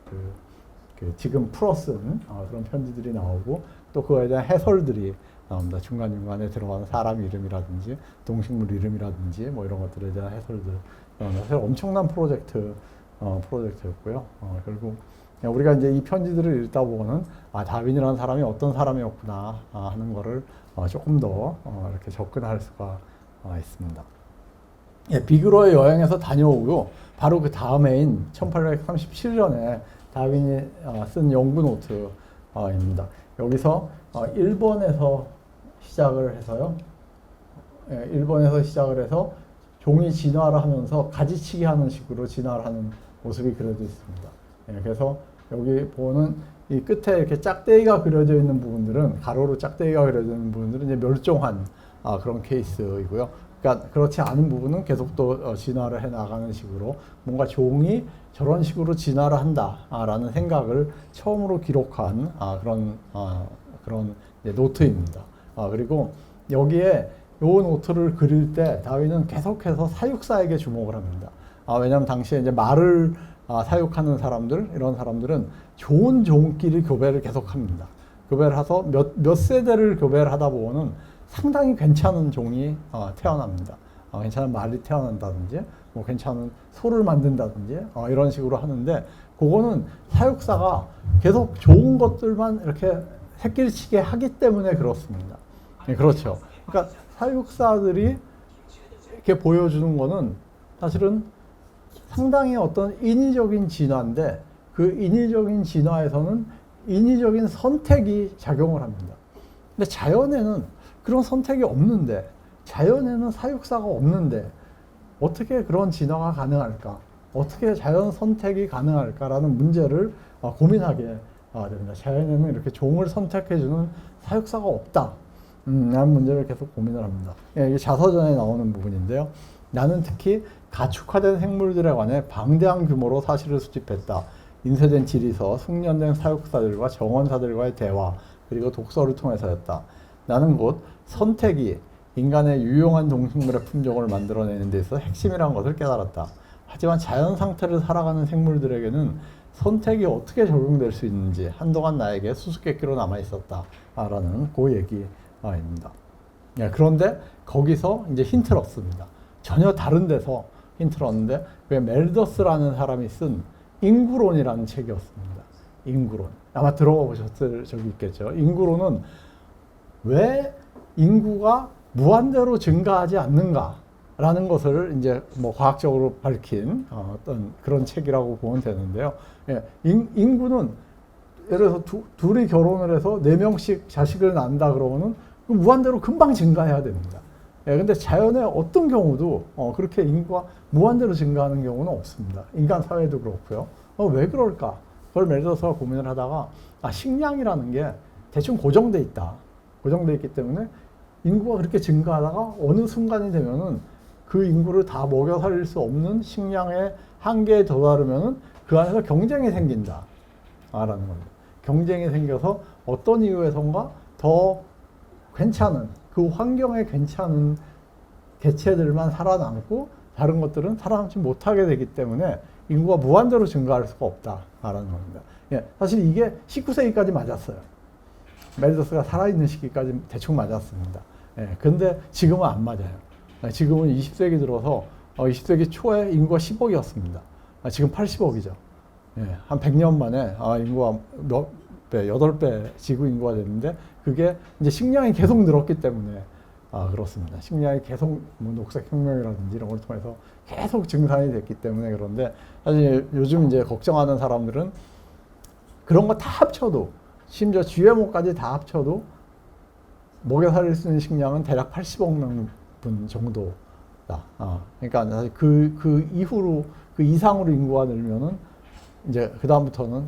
지금 풀어 쓴 그런 편지들이 나오고 또 그거에 대한 해설들이 나옵니다. 중간중간에 들어가는 사람 이름이라든지 동식물 이름이라든지 뭐 이런 것들에 대한 해설들. 사실 엄청난 프로젝트였고요. 결국 우리가 이제 이 편지들을 읽다 보면은 다윈이라는 사람이 어떤 사람이었구나 하는 거를 조금 더 이렇게 접근할 수가 있습니다. 예, 비그로의 여행에서 다녀오고 바로 그 다음해인 1837년에 다윈이 쓴 연구 노트입니다. 여기서 일본에서 시작을 해서요. 예, 일본에서 시작을 해서 종이 진화를 하면서 가지치기 하는 식으로 진화를 하는 모습이 그려져 있습니다. 예, 그래서 여기 보는 이 끝에 이렇게 짝대기가 그려져 있는 부분들은, 가로로 짝대기가 그려져 있는 부분들은 이제 멸종한 그런 케이스이고요. 그러니까 그렇지 않은 부분은 계속 또 진화를 해 나가는 식으로 뭔가 종이 저런 식으로 진화를 한다라는 생각을 처음으로 기록한 그런 이제 노트입니다. 그리고 여기에 노트를 그릴 때 다윈은 계속해서 사육사에게 주목을 합니다. 왜냐하면 당시에 이제 말을 사육하는 사람들, 이런 사람들은 좋은 종끼리 교배를 계속합니다. 교배를 해서 몇 세대를 교배를 하다 보면은 상당히 괜찮은 종이 태어납니다. 괜찮은 말이 태어난다든지, 뭐 괜찮은 소를 만든다든지, 이런 식으로 하는데, 그거는 사육사가 계속 좋은 것들만 이렇게 새끼를 치게 하기 때문에 그렇습니다. 네, 그렇죠. 그러니까 사육사들이 이렇게 보여주는 거는 사실은 상당히 어떤 인위적인 진화인데, 그 인위적인 진화에서는 인위적인 선택이 작용을 합니다. 근데 자연에는 그런 선택이 없는데, 자연에는 사육사가 없는데 어떻게 그런 진화가 가능할까? 어떻게 자연 선택이 가능할까라는 문제를 고민하게 됩니다. 자연에는 이렇게 종을 선택해주는 사육사가 없다. 라는 문제를 계속 고민을 합니다. 이게 자서전에 나오는 부분인데요. 나는 특히 가축화된 생물들에 관해 방대한 규모로 사실을 수집했다. 인쇄된 지리서, 숙련된 사육사들과 정원사들과의 대화, 그리고 독서를 통해서였다. 나는 곧 선택이 인간의 유용한 동식물의 품종을 만들어내는 데 있어 핵심이라는 것을 깨달았다. 하지만 자연 상태를 살아가는 생물들에게는 선택이 어떻게 적용될 수 있는지 한동안 나에게 수수께끼로 남아있었다. 라는 그 얘기입니다. 그런데 거기서 이제 힌트를 얻습니다. 전혀 다른 데서 힌트를 얻는데, 왜 멜더스라는 사람이 쓴 인구론이라는 책이었습니다. 인구론. 아마 들어보셨을 적이 있겠죠. 인구론은 왜 인구가 무한대로 증가하지 않는가라는 것을 이제 뭐 과학적으로 밝힌 어떤 그런 책이라고 보면 되는데요. 인구는 예를 들어서 둘이 결혼을 해서 4명씩 자식을 낳는다 그러면은 무한대로 금방 증가해야 됩니다. 근데 자연의 어떤 경우도 그렇게 인구가 무한대로 증가하는 경우는 없습니다. 인간 사회도 그렇고요. 왜 그럴까? 그걸 멜더스가 고민을 하다가 식량이라는 게 대충 고정돼 있다. 고정돼 있기 때문에 인구가 그렇게 증가하다가 어느 순간이 되면은 그 인구를 다 먹여 살릴 수 없는 식량의 한계에 도달하면은 그 안에서 경쟁이 생긴다. 라는 겁니다. 경쟁이 생겨서 어떤 이유에선가 더 괜찮은, 그 환경에 괜찮은 개체들만 살아남고 다른 것들은 살아남지 못하게 되기 때문에 인구가 무한대로 증가할 수가 없다라는 겁니다. 사실 이게 19세기까지 맞았어요. 멜더스가 살아있는 시기까지 대충 맞았습니다. 근데 지금은 안 맞아요. 지금은 20세기 들어서 20세기 초에 인구가 10억이었습니다. 지금 80억이죠. 한 100년 만에 인구가 몇 배, 8배 지구 인구가 됐는데, 그게 이제 식량이 계속 늘었기 때문에 그렇습니다. 식량이 계속 뭐 녹색혁명이라든지 이런 걸 통해서 계속 증산이 됐기 때문에. 그런데 사실 요즘 이제 걱정하는 사람들은 그런 거 다 합쳐도, 심지어 GMO까지 다 합쳐도 먹여 살릴 수 있는 식량은 대략 80억 명분 정도다. 그러니까 사실 그 이후로, 그 이상으로 인구가 늘면은 이제 그 다음부터는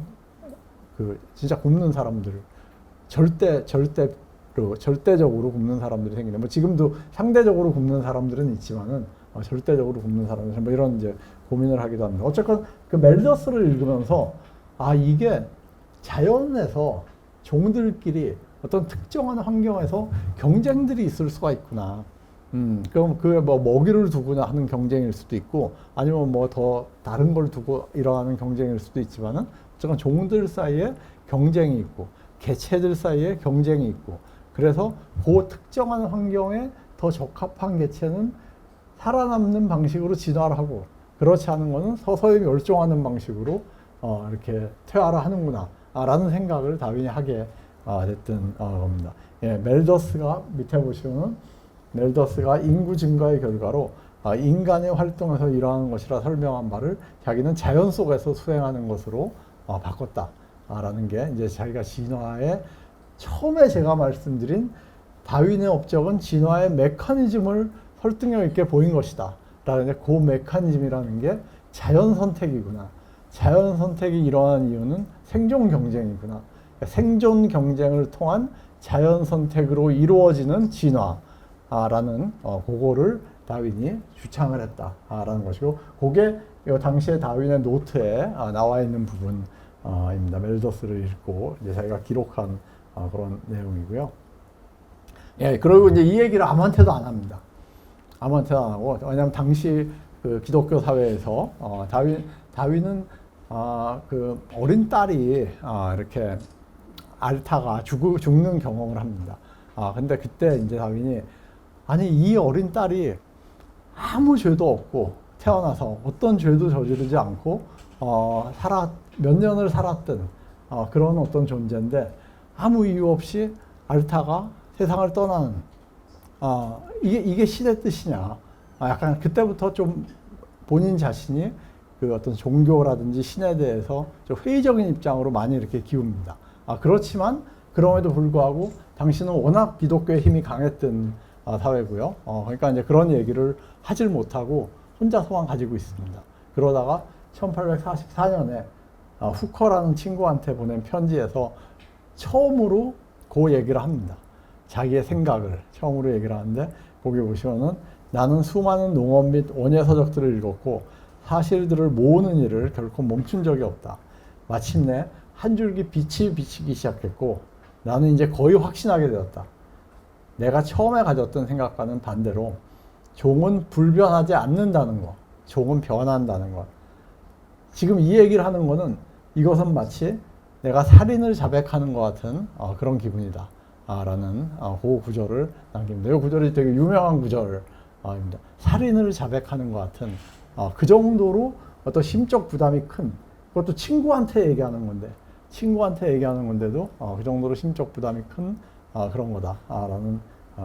그 진짜 굶는 사람들, 절대적으로 굶는 사람들이 생기네. 뭐 지금도 상대적으로 굶는 사람들은 있지만은 절대적으로 굶는 사람들, 뭐 이런 이제 고민을 하기도 합니다. 어쨌건 그 멜더스를 읽으면서 이게 자연에서 종들끼리 어떤 특정한 환경에서 경쟁들이 있을 수가 있구나. 그럼 그게 뭐 먹이를 두거나 하는 경쟁일 수도 있고, 아니면 뭐 더 다른 걸 두고 일어나는 경쟁일 수도 있지만은, 어쨌든 종들 사이에 경쟁이 있고, 개체들 사이에 경쟁이 있고, 그래서 그 특정한 환경에 더 적합한 개체는 살아남는 방식으로 진화를 하고, 그렇지 않은 거는 서서히 멸종하는 방식으로 이렇게 퇴화를 하는구나 라는 생각을 다윈이 하게 됐던 겁니다. 멜더스가 밑에 보시면 멜더스가 인구 증가의 결과로 인간의 활동에서 일어나는 것이라 설명한 바를 자기는 자연 속에서 수행하는 것으로 바꿨다라는 게 이제 자기가 진화의 처음에 제가 말씀드린 다윈의 업적은 진화의 메커니즘을 설득력 있게 보인 것이다. 라는 그 메커니즘이라는 게 자연 선택이구나. 자연 선택이 일어난 이유는 생존 경쟁이구나. 생존 경쟁을 통한 자연 선택으로 이루어지는 진화라는 그거를 다윈이 주창을 했다라는 것이고, 그게 당시에 다윈의 노트에 나와 있는 부분입니다. 멜더스를 읽고 이제 자기가 기록한 그런 내용이고요. 예, 그리고 이제 이 얘기를 아무한테도 안 합니다. 아무한테도 안 하고, 왜냐하면 당시 그 기독교 사회에서 다윈은 그 어린 딸이 이렇게 앓다가 죽는 경험을 합니다. 근데 그때 이제 다윈이 아니 이 어린 딸이 아무 죄도 없고 태어나서 어떤 죄도 저지르지 않고 몇 년을 살았던 그런 어떤 존재인데 아무 이유 없이 앓다가 세상을 떠나는 이게 신의 뜻이냐. 약간 그때부터 좀 본인 자신이 그 어떤 종교라든지 신에 대해서 좀 회의적인 입장으로 많이 이렇게 기웁니다. 그렇지만 그럼에도 불구하고 당신은 워낙 기독교의 힘이 강했던 사회고요. 그러니까 이제 그런 얘기를 하질 못하고 혼자서만 가지고 있습니다. 그러다가 1844년에 후커라는 친구한테 보낸 편지에서 처음으로 그 얘기를 합니다. 자기의 생각을 처음으로 얘기를 하는데 거기 보시면은 나는 수많은 농업 및 원예 서적들을 읽었고 사실들을 모으는 일을 결코 멈춘 적이 없다. 마침내 한 줄기 빛이 비치기 시작했고 나는 이제 거의 확신하게 되었다. 내가 처음에 가졌던 생각과는 반대로 종은 불변하지 않는다는 것, 종은 변한다는 것. 지금 이 얘기를 하는 거는 이것은 마치 내가 살인을 자백하는 것 같은 그런 기분이다. 라는 그 구절을 남깁니다. 이 구절이 되게 유명한 구절입니다. 살인을 자백하는 것 같은 그 정도로 어떤 심적 부담이 큰, 그것도 친구한테 얘기하는 건데도 그 정도로 심적 부담이 큰 그런 거다라는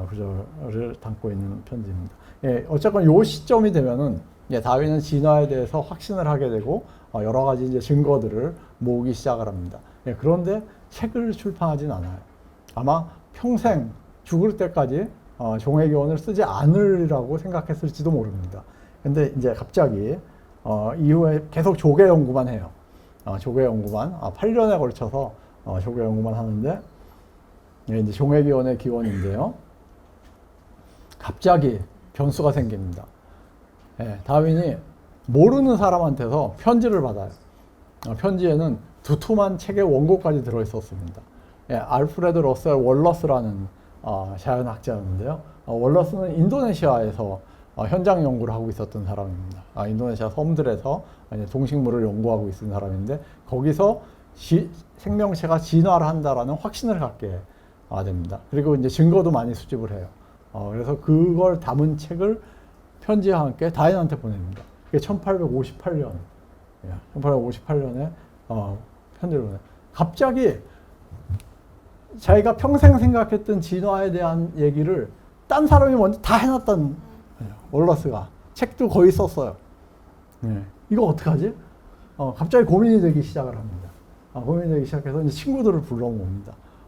구절을 담고 있는 편지입니다. 예, 어쨌건 요 시점이 되면은 다윈은 진화에 대해서 확신을 하게 되고 여러 가지 이제 증거들을 모으기 시작을 합니다. 예, 그런데 책을 출판하진 않아요. 아마 평생 죽을 때까지 종의 교훈을 쓰지 않으리라고 생각했을지도 모릅니다. 근데 이제 갑자기 이후에 계속 조계 연구만 해요. 조계 연구만 8년에 걸쳐서 조계 연구만 하는데 이제 종의 교훈의 기원인데요. 갑자기 변수가 생깁니다. 예, 다윈이 모르는 사람한테서 편지를 받아요. 편지에는 두툼한 책의 원고까지 들어있었습니다. 예, 알프레드 러셀 월러스라는 자연학자였는데요. 월러스는 인도네시아에서 현장 연구를 하고 있었던 사람입니다. 인도네시아 섬들에서 동식물을 연구하고 있는 사람인데 거기서 생명체가 진화를 한다라는 확신을 갖게 됩니다. 그리고 이제 증거도 많이 수집을 해요. 그래서 그걸 담은 책을 편지와 함께 다윈한테 보냅니다. 그게 1858년, 1858년에 편지를 보내요. 갑자기 자기가 평생 생각했던 진화에 대한 얘기를 딴 사람이 먼저 다 해놨던 월러스가 책도 거의 썼어요. 이거 어떡하지? 갑자기 고민이 되기 시작을 합니다. 고민이 되기 시작해서 이제 친구들을 불러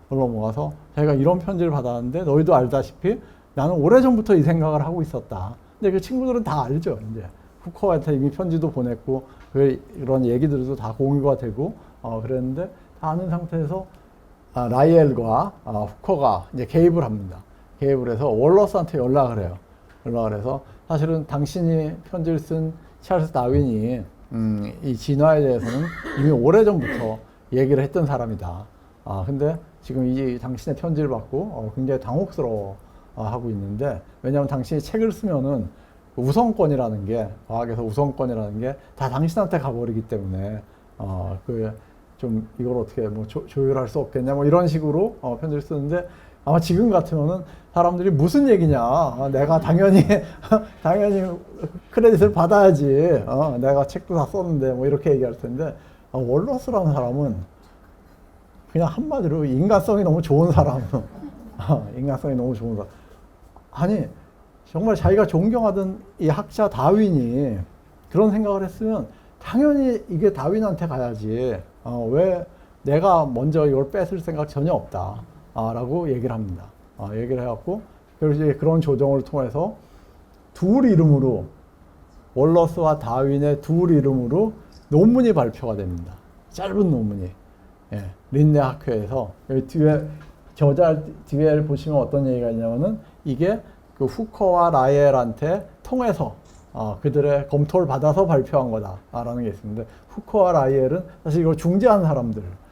모아서 자기가 이런 편지를 받았는데 너희도 알다시피 나는 오래전부터 이 생각을 하고 있었다. 근데 그 친구들은 다 알죠. 이제 후커한테 이미 편지도 보냈고 그런 얘기들도 다 공유가 되고 그랬는데 다 아는 상태에서 라이엘과 후커가 이제 개입을 합니다. 개입을 해서 월러스한테 연락을 해요. 연락을 해서 사실은 당신이 편지를 쓴 찰스 다윈이 이 진화에 대해서는 이미 오래전부터 얘기를 했던 사람이다. 근데 지금 이 당신의 편지를 받고 굉장히 당혹스러워 하고 있는데 왜냐하면 당신이 책을 쓰면은 우선권이라는 게 과학에서 우선권이라는 게 다 당신한테 가버리기 때문에 좀 이걸 어떻게 뭐 조율할 수 없겠냐 뭐 이런 식으로 편지를 쓰는데 아마 지금 같으면은 사람들이 무슨 얘기냐 내가 당연히 크레딧을 받아야지 내가 책도 다 썼는데 뭐 이렇게 얘기할 텐데 월러스라는 사람은 그냥 한마디로 인간성이 너무 좋은 사람 인간성이 너무 좋은 사람 아니 정말 자기가 존경하던 이 학자 다윈이 그런 생각을 했으면 당연히 이게 다윈한테 가야지 왜 내가 먼저 이걸 뺏을 생각 전혀 없다 라고 얘기를 합니다. 얘기를 해갖고 그래서 이제 그런 조정을 통해서 둘 이름으로 월러스와 다윈의 둘 이름으로 논문이 발표가 됩니다. 짧은 논문이 린네 학회에서 여기 뒤에 저자 뒤에 보시면 어떤 얘기가 있냐면은 이게 그 후커와 라이엘한테 통해서 그들의 검토를 받아서 발표한 거다라는 게 있습니다. 후커와 라이엘은 사실 이걸 중재한 사람들이에요.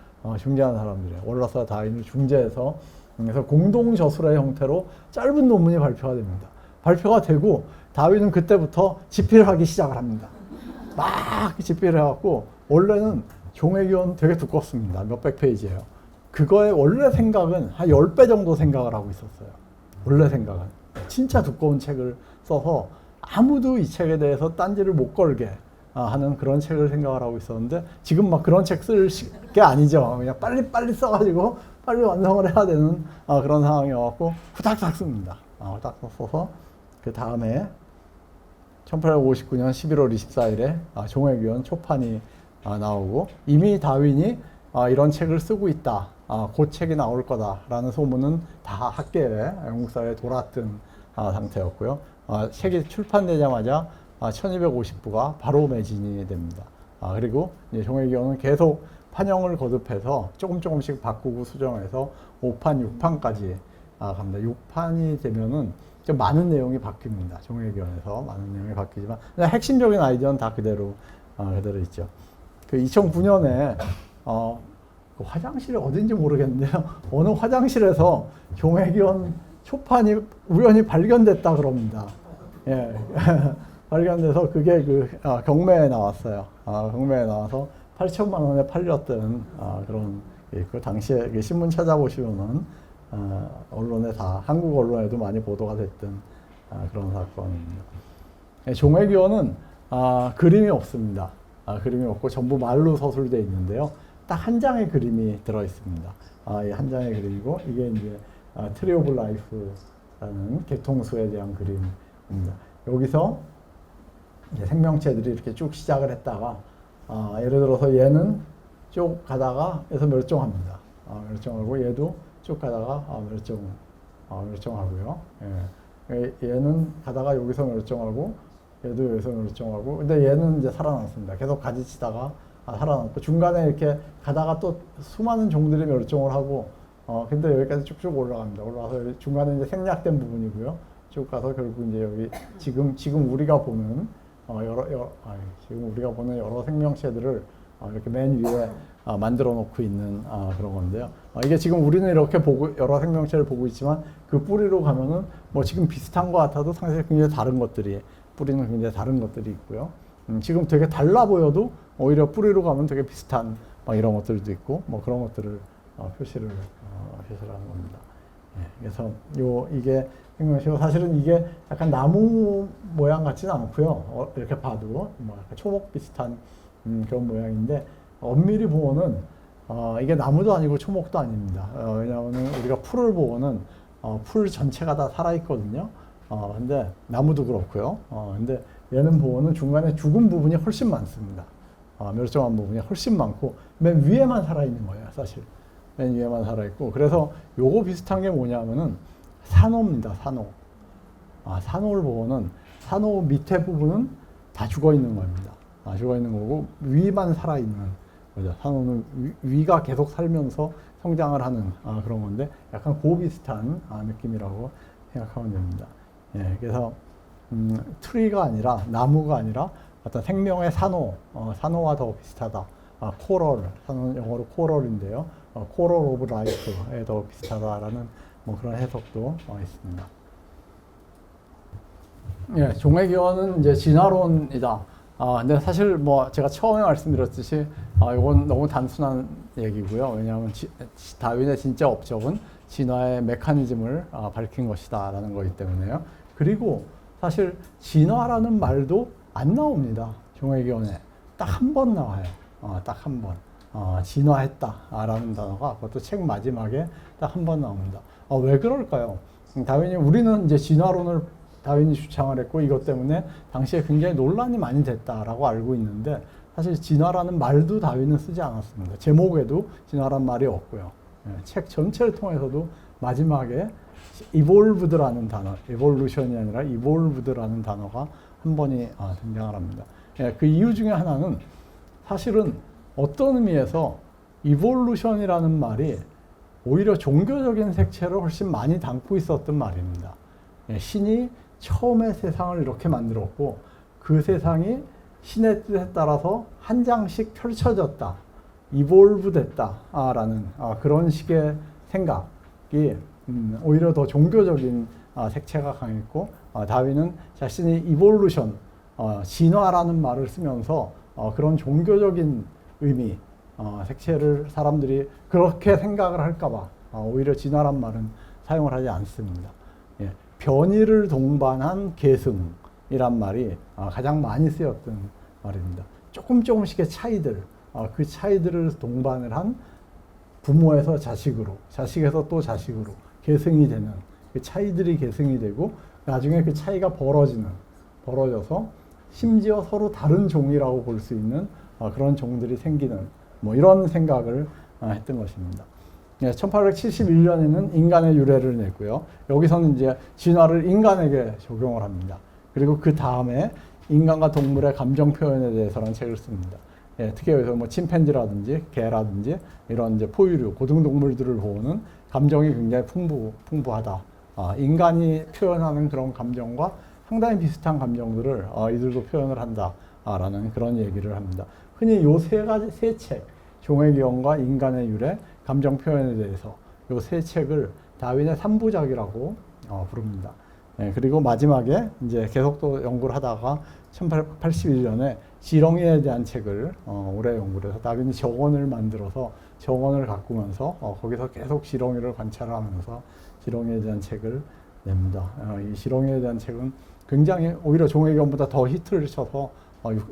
월러스와 다윈을 중재해서 그래서 공동 저술의 형태로 짧은 논문이 발표가 됩니다. 발표가 되고 다윈은 그때부터 집필을 하기 시작을 합니다. 막 집필을 해갖고 원래는 종회기원 되게 두껍습니다. 몇백 페이지예요. 그거의 원래 생각은 한 10배 정도 생각을 하고 있었어요. 원래 생각은. 진짜 두꺼운 책을 써서 아무도 이 책에 대해서 딴지를 못 걸게 하는 그런 책을 생각을 하고 있었는데 지금 막 그런 책 쓸 게 아니죠. 그냥 빨리 써가지고 빨리 완성을 해야 되는 그런 상황이어갖고 후닥닥 씁니다. 후닥닥 써서 그 다음에 1859년 11월 24일에 종회기원 초판이 나오고 이미 다윈이 이런 책을 쓰고 있다. 그 책이 나올 거다라는 소문은 다 학계에 영국 사회에 돌았던 상태였고요. 책이 출판되자마자 1250부가 바로 매진이 됩니다. 그리고 이제 종회기원은 계속 판형을 거듭해서 조금씩 바꾸고 수정해서 5판, 6판까지 갑니다. 6판이 되면은 좀 많은 내용이 바뀝니다. 종회기원에서 많은 내용이 바뀌지만 핵심적인 아이디어는 다 그대로 있죠. 그 2009년에 그 화장실이 어딘지 모르겠는데요. 어느 화장실에서 종회기원 초판이 우연히 발견됐다 그럽니다. 예. 발견돼서 그게 그 경매에 나왔어요. 경매에 나와서 8천만 원에 팔렸던 그런 게 있고 당시에 그 신문 찾아보시면은 언론에 다 한국 언론에도 많이 보도가 됐던 그런 사건입니다. 예, 종회기원은 그림이 없습니다. 그림이 없고 전부 말로 서술되어 있는데요. 딱 한 장의 그림이 들어 있습니다. 이 한 장의 그림이고 이게 이제 트리 오브 라이프라는 개통수에 대한 그림입니다. 여기서 이제 생명체들이 이렇게 쭉 시작을 했다가 예를 들어서 얘는 쭉 가다가 여기서 멸종합니다. 멸종하고 얘도 쭉 가다가 멸종하고요. 예. 얘는 가다가 여기서 멸종하고 얘도 여기서 멸종하고 근데 얘는 이제 살아남습니다. 계속 가지치다가 살아남고 중간에 이렇게 가다가 또 수많은 종들이 멸종을 하고 근데 여기까지 쭉쭉 올라갑니다. 올라가서 중간에 이제 생략된 부분이고요. 쭉 가서 결국 이제 여기 지금 우리가 보는 지금 우리가 보는 여러 생명체들을 이렇게 맨 위에 만들어 놓고 있는 그런 건데요. 이게 지금 우리는 이렇게 보고 여러 생명체를 보고 있지만 그 뿌리로 가면은 뭐 지금 비슷한 것 같아도 사실 굉장히 다른 것들이 뿌리는 굉장히 다른 것들이 있고요. 지금 되게 달라 보여도 오히려 뿌리로 가면 되게 비슷한 이런 것들도 있고 뭐 그런 것들을 표시를 하는 겁니다. 예, 그래서 이게 생명체고 사실은 이게 약간 나무 모양 같지는 않고요. 이렇게 봐도 뭐 약간 초목 비슷한 그런 모양인데 엄밀히 보면은 이게 나무도 아니고 초목도 아닙니다. 왜냐하면 우리가 풀을 보면은 풀 전체가 다 살아 있거든요. 근데 나무도 그렇고요. 근데 얘는 보면은 중간에 죽은 부분이 훨씬 많습니다. 멸종한 부분이 훨씬 많고 맨 위에만 살아 있는 거예요, 사실. 맨 위에만 살아 있고 그래서 요거 비슷한 게 뭐냐면은 산호입니다, 산호. 산호를 보면은 산호 밑에 부분은 다 죽어 있는 겁니다. 죽어 있는 거고 위만 살아 있는 거죠. 산호는 위가 계속 살면서 성장을 하는 그런 건데 약간 그 비슷한 느낌이라고 생각하면 됩니다. 예, 그래서 트리가 아니라 나무가 아니라 어떤 생명의 산호, 산호와 더 비슷하다. 코럴, 산호는 영어로 코럴인데요. 코럴 오브 라이프에 더 비슷하다라는 뭐 그런 해석도 있습니다. 예, 종회기원은 이제 진화론이다. 근데 사실 뭐 제가 처음에 말씀드렸듯이 이건 너무 단순한 얘기고요. 왜냐하면 다윈의 진짜 업적은 진화의 메커니즘을 밝힌 것이다라는 거기 때문에요. 그리고 사실 진화라는 말도 안 나옵니다. 종회기원에 딱 한 번 나와요. 딱 한 번. 진화했다라는 단어가 그것도 책 마지막에 딱 한 번 나옵니다. 왜 그럴까요? 우리는 이제 진화론을 다윈이 주창을 했고 이것 때문에 당시에 굉장히 논란이 많이 됐다라고 알고 있는데 사실 진화라는 말도 다윈은 쓰지 않았습니다. 제목에도 진화라는 말이 없고요. 책 전체를 통해서도 마지막에 evolved라는 단어, evolution이 아니라 evolved라는 단어가 한 번이 등장을 합니다. 그 이유 중에 하나는 사실은 어떤 의미에서 evolution이라는 말이 오히려 종교적인 색채를 훨씬 많이 담고 있었던 말입니다. 신이 처음에 세상을 이렇게 만들었고 그 세상이 신의 뜻에 따라서 한 장씩 펼쳐졌다, evolve 됐다라는 그런 식의 생각, 오히려 더 종교적인 색채가 강했고, 다윈은 자신이 이볼루션, 진화라는 말을 쓰면서 그런 종교적인 의미, 색채를 사람들이 그렇게 생각을 할까봐 오히려 진화란 말은 사용을 하지 않습니다. 예, 변이를 동반한 계승이란 말이 가장 많이 쓰였던 말입니다. 조금씩의 차이들, 그 차이들을 동반을 한 부모에서 자식으로, 자식에서 또 자식으로 계승이 되는 그 차이들이 계승이 되고 나중에 그 차이가 벌어져서 심지어 서로 다른 종이라고 볼 수 있는 그런 종들이 생기는 뭐 이런 생각을 했던 것입니다. 1871년에는 인간의 유래를 냈고요. 여기서는 이제 진화를 인간에게 적용을 합니다. 그리고 그 다음에 인간과 동물의 감정 표현에 대해서라는 책을 씁니다. 특히 여기서 뭐 침팬지라든지 개라든지 이런 이제 포유류, 고등동물들을 보는 감정이 굉장히 풍부하다. 인간이 표현하는 그런 감정과 상당히 비슷한 감정들을 이들도 표현을 한다라는 그런 얘기를 합니다. 흔히 요 세 책, 종의 기원과 인간의 유래, 감정 표현에 대해서 요 세 책을 다윈의 3부작이라고 부릅니다. 그리고 마지막에 이제 계속 또 연구를 하다가 1881년에 지렁이에 대한 책을 오래 연구를 해서 다윈이 정원을 만들어서 정원을 가꾸면서 거기서 계속 지렁이를 관찰하면서 지렁이에 대한 책을 냅니다. 이 지렁이에 대한 책은 굉장히 오히려 종의 기원보다 더 히트를 쳐서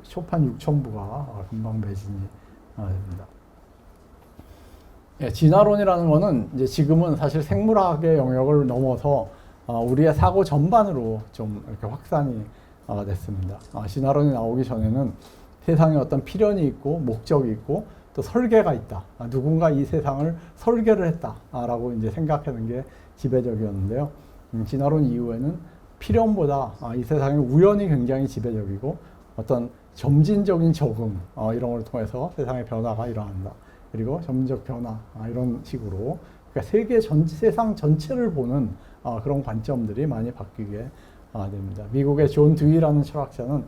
초판 6,000부가 금방 매진이 됩니다. 진화론이라는 것은 이제 지금은 사실 생물학의 영역을 넘어서 우리의 사고 전반으로 좀 이렇게 확산이 됐습니다. 진화론이 나오기 전에는 세상에 어떤 필연이 있고 목적이 있고 또 설계가 있다. 누군가 이 세상을 설계를 했다라고 이제 생각하는 게 지배적이었는데요. 진화론 이후에는 필연보다 이 세상의 우연이 굉장히 지배적이고 어떤 점진적인 적응 이런 걸 통해서 세상의 변화가 일어난다. 그리고 점진적 변화 이런 식으로 그러니까 세상 전체를 보는 그런 관점들이 많이 바뀌게 됩니다. 미국의 존 듀이라는 철학자는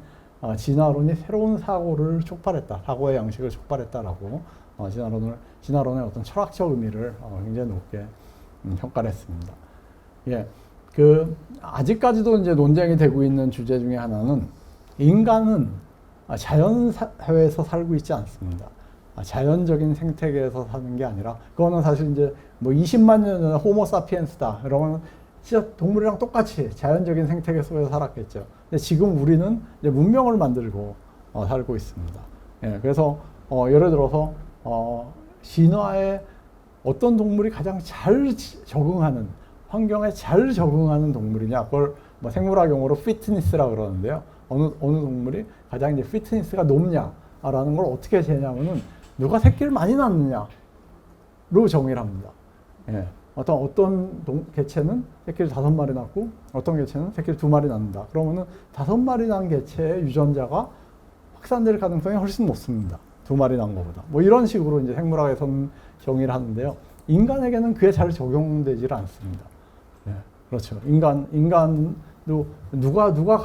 진화론이 새로운 사고를 촉발했다, 사고의 양식을 촉발했다라고 진화론의 어떤 철학적 의미를 굉장히 높게 평가를 했습니다. 예, 아직까지도 이제 논쟁이 되고 있는 주제 중에 하나는 인간은 자연 사회에서 살고 있지 않습니다. 자연적인 생태계에서 사는 게 아니라 그거는 사실 이제 뭐 20만 년 전에 호모 사피엔스다 그러면 진짜 동물이랑 똑같이 자연적인 생태계 속에서 살았겠죠. 근데 지금 우리는 이제 문명을 만들고 살고 있습니다. 예, 그래서 예를 들어서 진화에 어떤 동물이 가장 잘 적응하는 환경에 잘 적응하는 동물이냐 그걸 뭐 생물학 용어로 피트니스라 그러는데요. 어느 동물이 가장 이제 피트니스가 높냐라는 걸 어떻게 재냐면은 누가 새끼를 많이 낳느냐로 정의를 합니다. 예. 어떤 개체는 새끼를 5마리 낳고 어떤 개체는 새끼를 2마리 낳는다. 그러면은 5마리 낳은 개체의 유전자가 확산될 가능성이 훨씬 높습니다. 2마리 낳은 것보다. 뭐 이런 식으로 이제 생물학에서는 정의를 하는데요. 인간에게는 그게 잘 적용되질 않습니다. 예. 그렇죠. 인간도 누가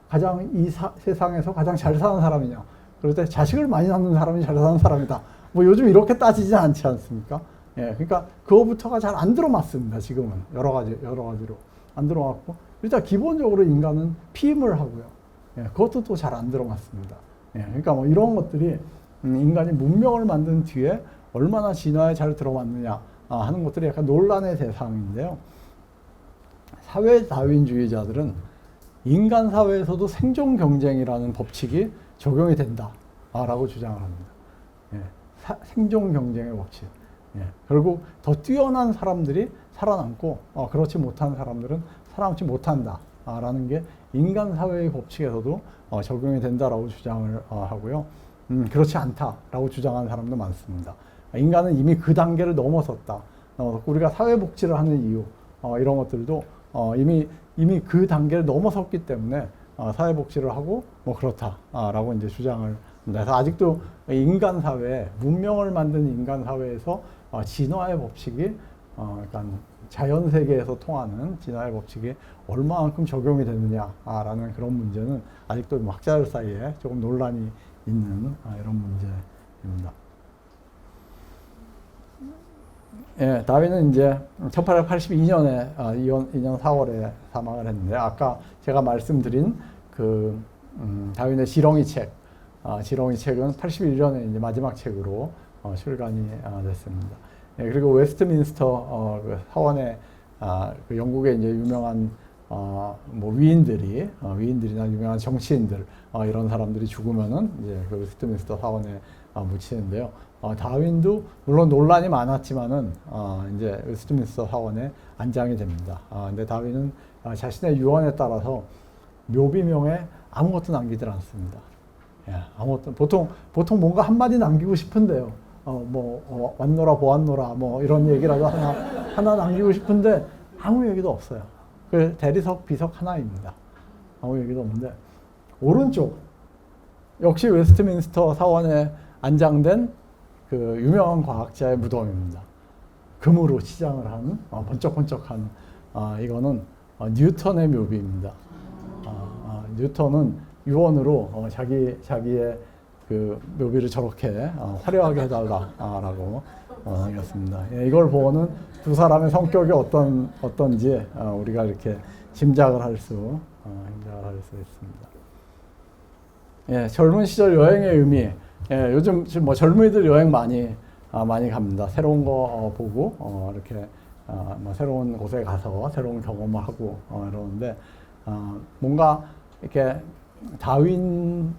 가장 이 세상에서 가장 잘 사는 사람이냐. 그럴 때 자식을 많이 낳는 사람이 잘 사는 사람이다. 뭐 요즘 이렇게 따지지 않지 않습니까? 예, 그러니까 그거부터가 잘 안 들어맞습니다. 지금은 여러 가지로 안 들어맞고 일단 기본적으로 인간은 피임을 하고요. 예, 그것도 또 잘 안 들어맞습니다. 예, 그러니까 뭐 이런 것들이 인간이 문명을 만든 뒤에 얼마나 진화에 잘 들어맞느냐 하는 것들이 약간 논란의 대상인데요. 사회 다윈주의자들은 인간 사회에서도 생존 경쟁이라는 법칙이 적용이 된다라고 주장을 합니다. 예, 생존 경쟁의 법칙. 예, 결국 더 뛰어난 사람들이 살아남고 그렇지 못한 사람들은 살아남지 못한다라는 게 인간 사회의 법칙에서도 적용이 된다라고 주장을 하고요. 그렇지 않다라고 주장하는 사람도 많습니다. 인간은 이미 그 단계를 넘어섰다. 우리가 사회복지를 하는 이유 이런 것들도 이미 그 단계를 넘어섰기 때문에 사회복지를 하고 뭐 그렇다라고 이제 주장을 합니다. 그래서 아직도 인간 사회, 문명을 만든 인간 사회에서 진화의 법칙이 약간 자연 세계에서 통하는 진화의 법칙이 얼마만큼 적용이 되느냐라는 그런 문제는 아직도 뭐 학자들 사이에 조금 논란이 있는 이런 문제입니다. 예, 다윈은 이제 1882년에 2년 4월에 사망을 했는데 아까 제가 말씀드린 그 다윈의 지렁이 책, 지렁이 책은 81년에 이제 마지막 책으로 출간이 됐습니다. 예, 그리고 웨스트민스터 그 사원의 그 영국의 이제 유명한 뭐 위인들이나 유명한 정치인들 이런 사람들이 죽으면은 이제 그 웨스트민스터 사원에 묻히는데요. 다윈도 물론 논란이 많았지만은 이제 웨스트민스터 사원에 안장이 됩니다. 근데 다윈은 자신의 유언에 따라서 묘비명에 아무것도 남기질 않습니다. 예, 아무것도 보통 뭔가 한마디 남기고 싶은데요. 왔노라 보았노라 뭐 이런 얘기라도 하나 남기고 싶은데 아무 얘기도 없어요. 그 대리석 비석 하나입니다. 아무 얘기도 없는데 오른쪽 역시 웨스트민스터 사원에 안장된 그 유명한 과학자의 무덤입니다. 금으로 치장을 한 번쩍번쩍한 이거는 뉴턴의 묘비입니다. 뉴턴은 유언으로 자기의 그 묘비를 저렇게 화려하게 해달라라고 했습니다. 예, 이걸 보고는 두 사람의 성격이 어떤지 우리가 이렇게 짐작을 할 수 있습니다. 예, 젊은 시절 여행의 의미. 예, 요즘 지금 뭐 젊은이들 여행 많이 갑니다. 새로운 거 보고 이렇게 뭐 새로운 곳에 가서 새로운 경험을 하고 이러는데 뭔가 이렇게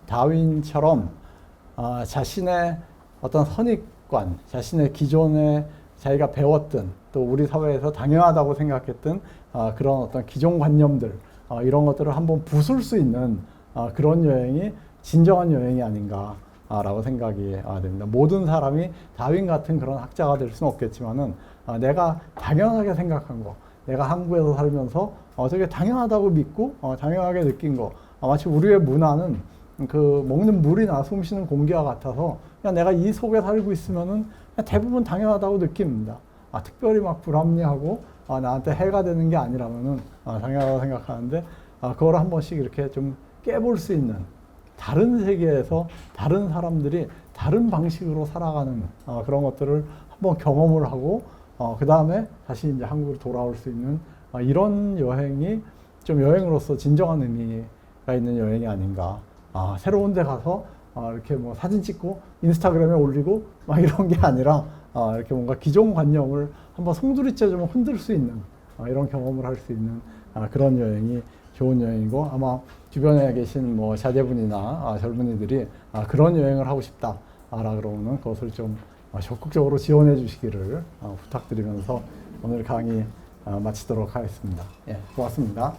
다윈처럼 자신의 어떤 선입관, 자신의 기존에 자기가 배웠던 또 우리 사회에서 당연하다고 생각했던 그런 어떤 기존관념들 이런 것들을 한번 부술 수 있는 그런 여행이 진정한 여행이 아닌가라고 생각이 됩니다. 모든 사람이 다윈 같은 그런 학자가 될 수는 없겠지만은 내가 당연하게 생각한 거, 내가 한국에서 살면서 되게 당연하다고 믿고 당연하게 느낀 거, 마치 우리의 문화는 그 먹는 물이나 숨 쉬는 공기와 같아서 그냥 내가 이 속에 살고 있으면은 대부분 당연하다고 느낍니다. 특별히 막 불합리하고 나한테 해가 되는 게 아니라면은 당연하다고 생각하는데 그걸 한 번씩 이렇게 좀 깨볼 수 있는 다른 세계에서 다른 사람들이 다른 방식으로 살아가는 그런 것들을 한번 경험을 하고 그 다음에 다시 이제 한국으로 돌아올 수 있는 이런 여행이 좀 여행으로서 진정한 의미가 있는 여행이 아닌가. 새로운 데 가서 이렇게 뭐 사진 찍고 인스타그램에 올리고 막 이런 게 아니라 이렇게 뭔가 기존 관념을 한번 송두리째 좀 흔들 수 있는 이런 경험을 할 수 있는 그런 여행이 좋은 여행이고 아마 주변에 계신 뭐 자제분이나 젊은이들이 그런 여행을 하고 싶다라 그러면 그것을 좀 적극적으로 지원해 주시기를 부탁드리면서 오늘 강의 마치도록 하겠습니다. 예, 고맙습니다.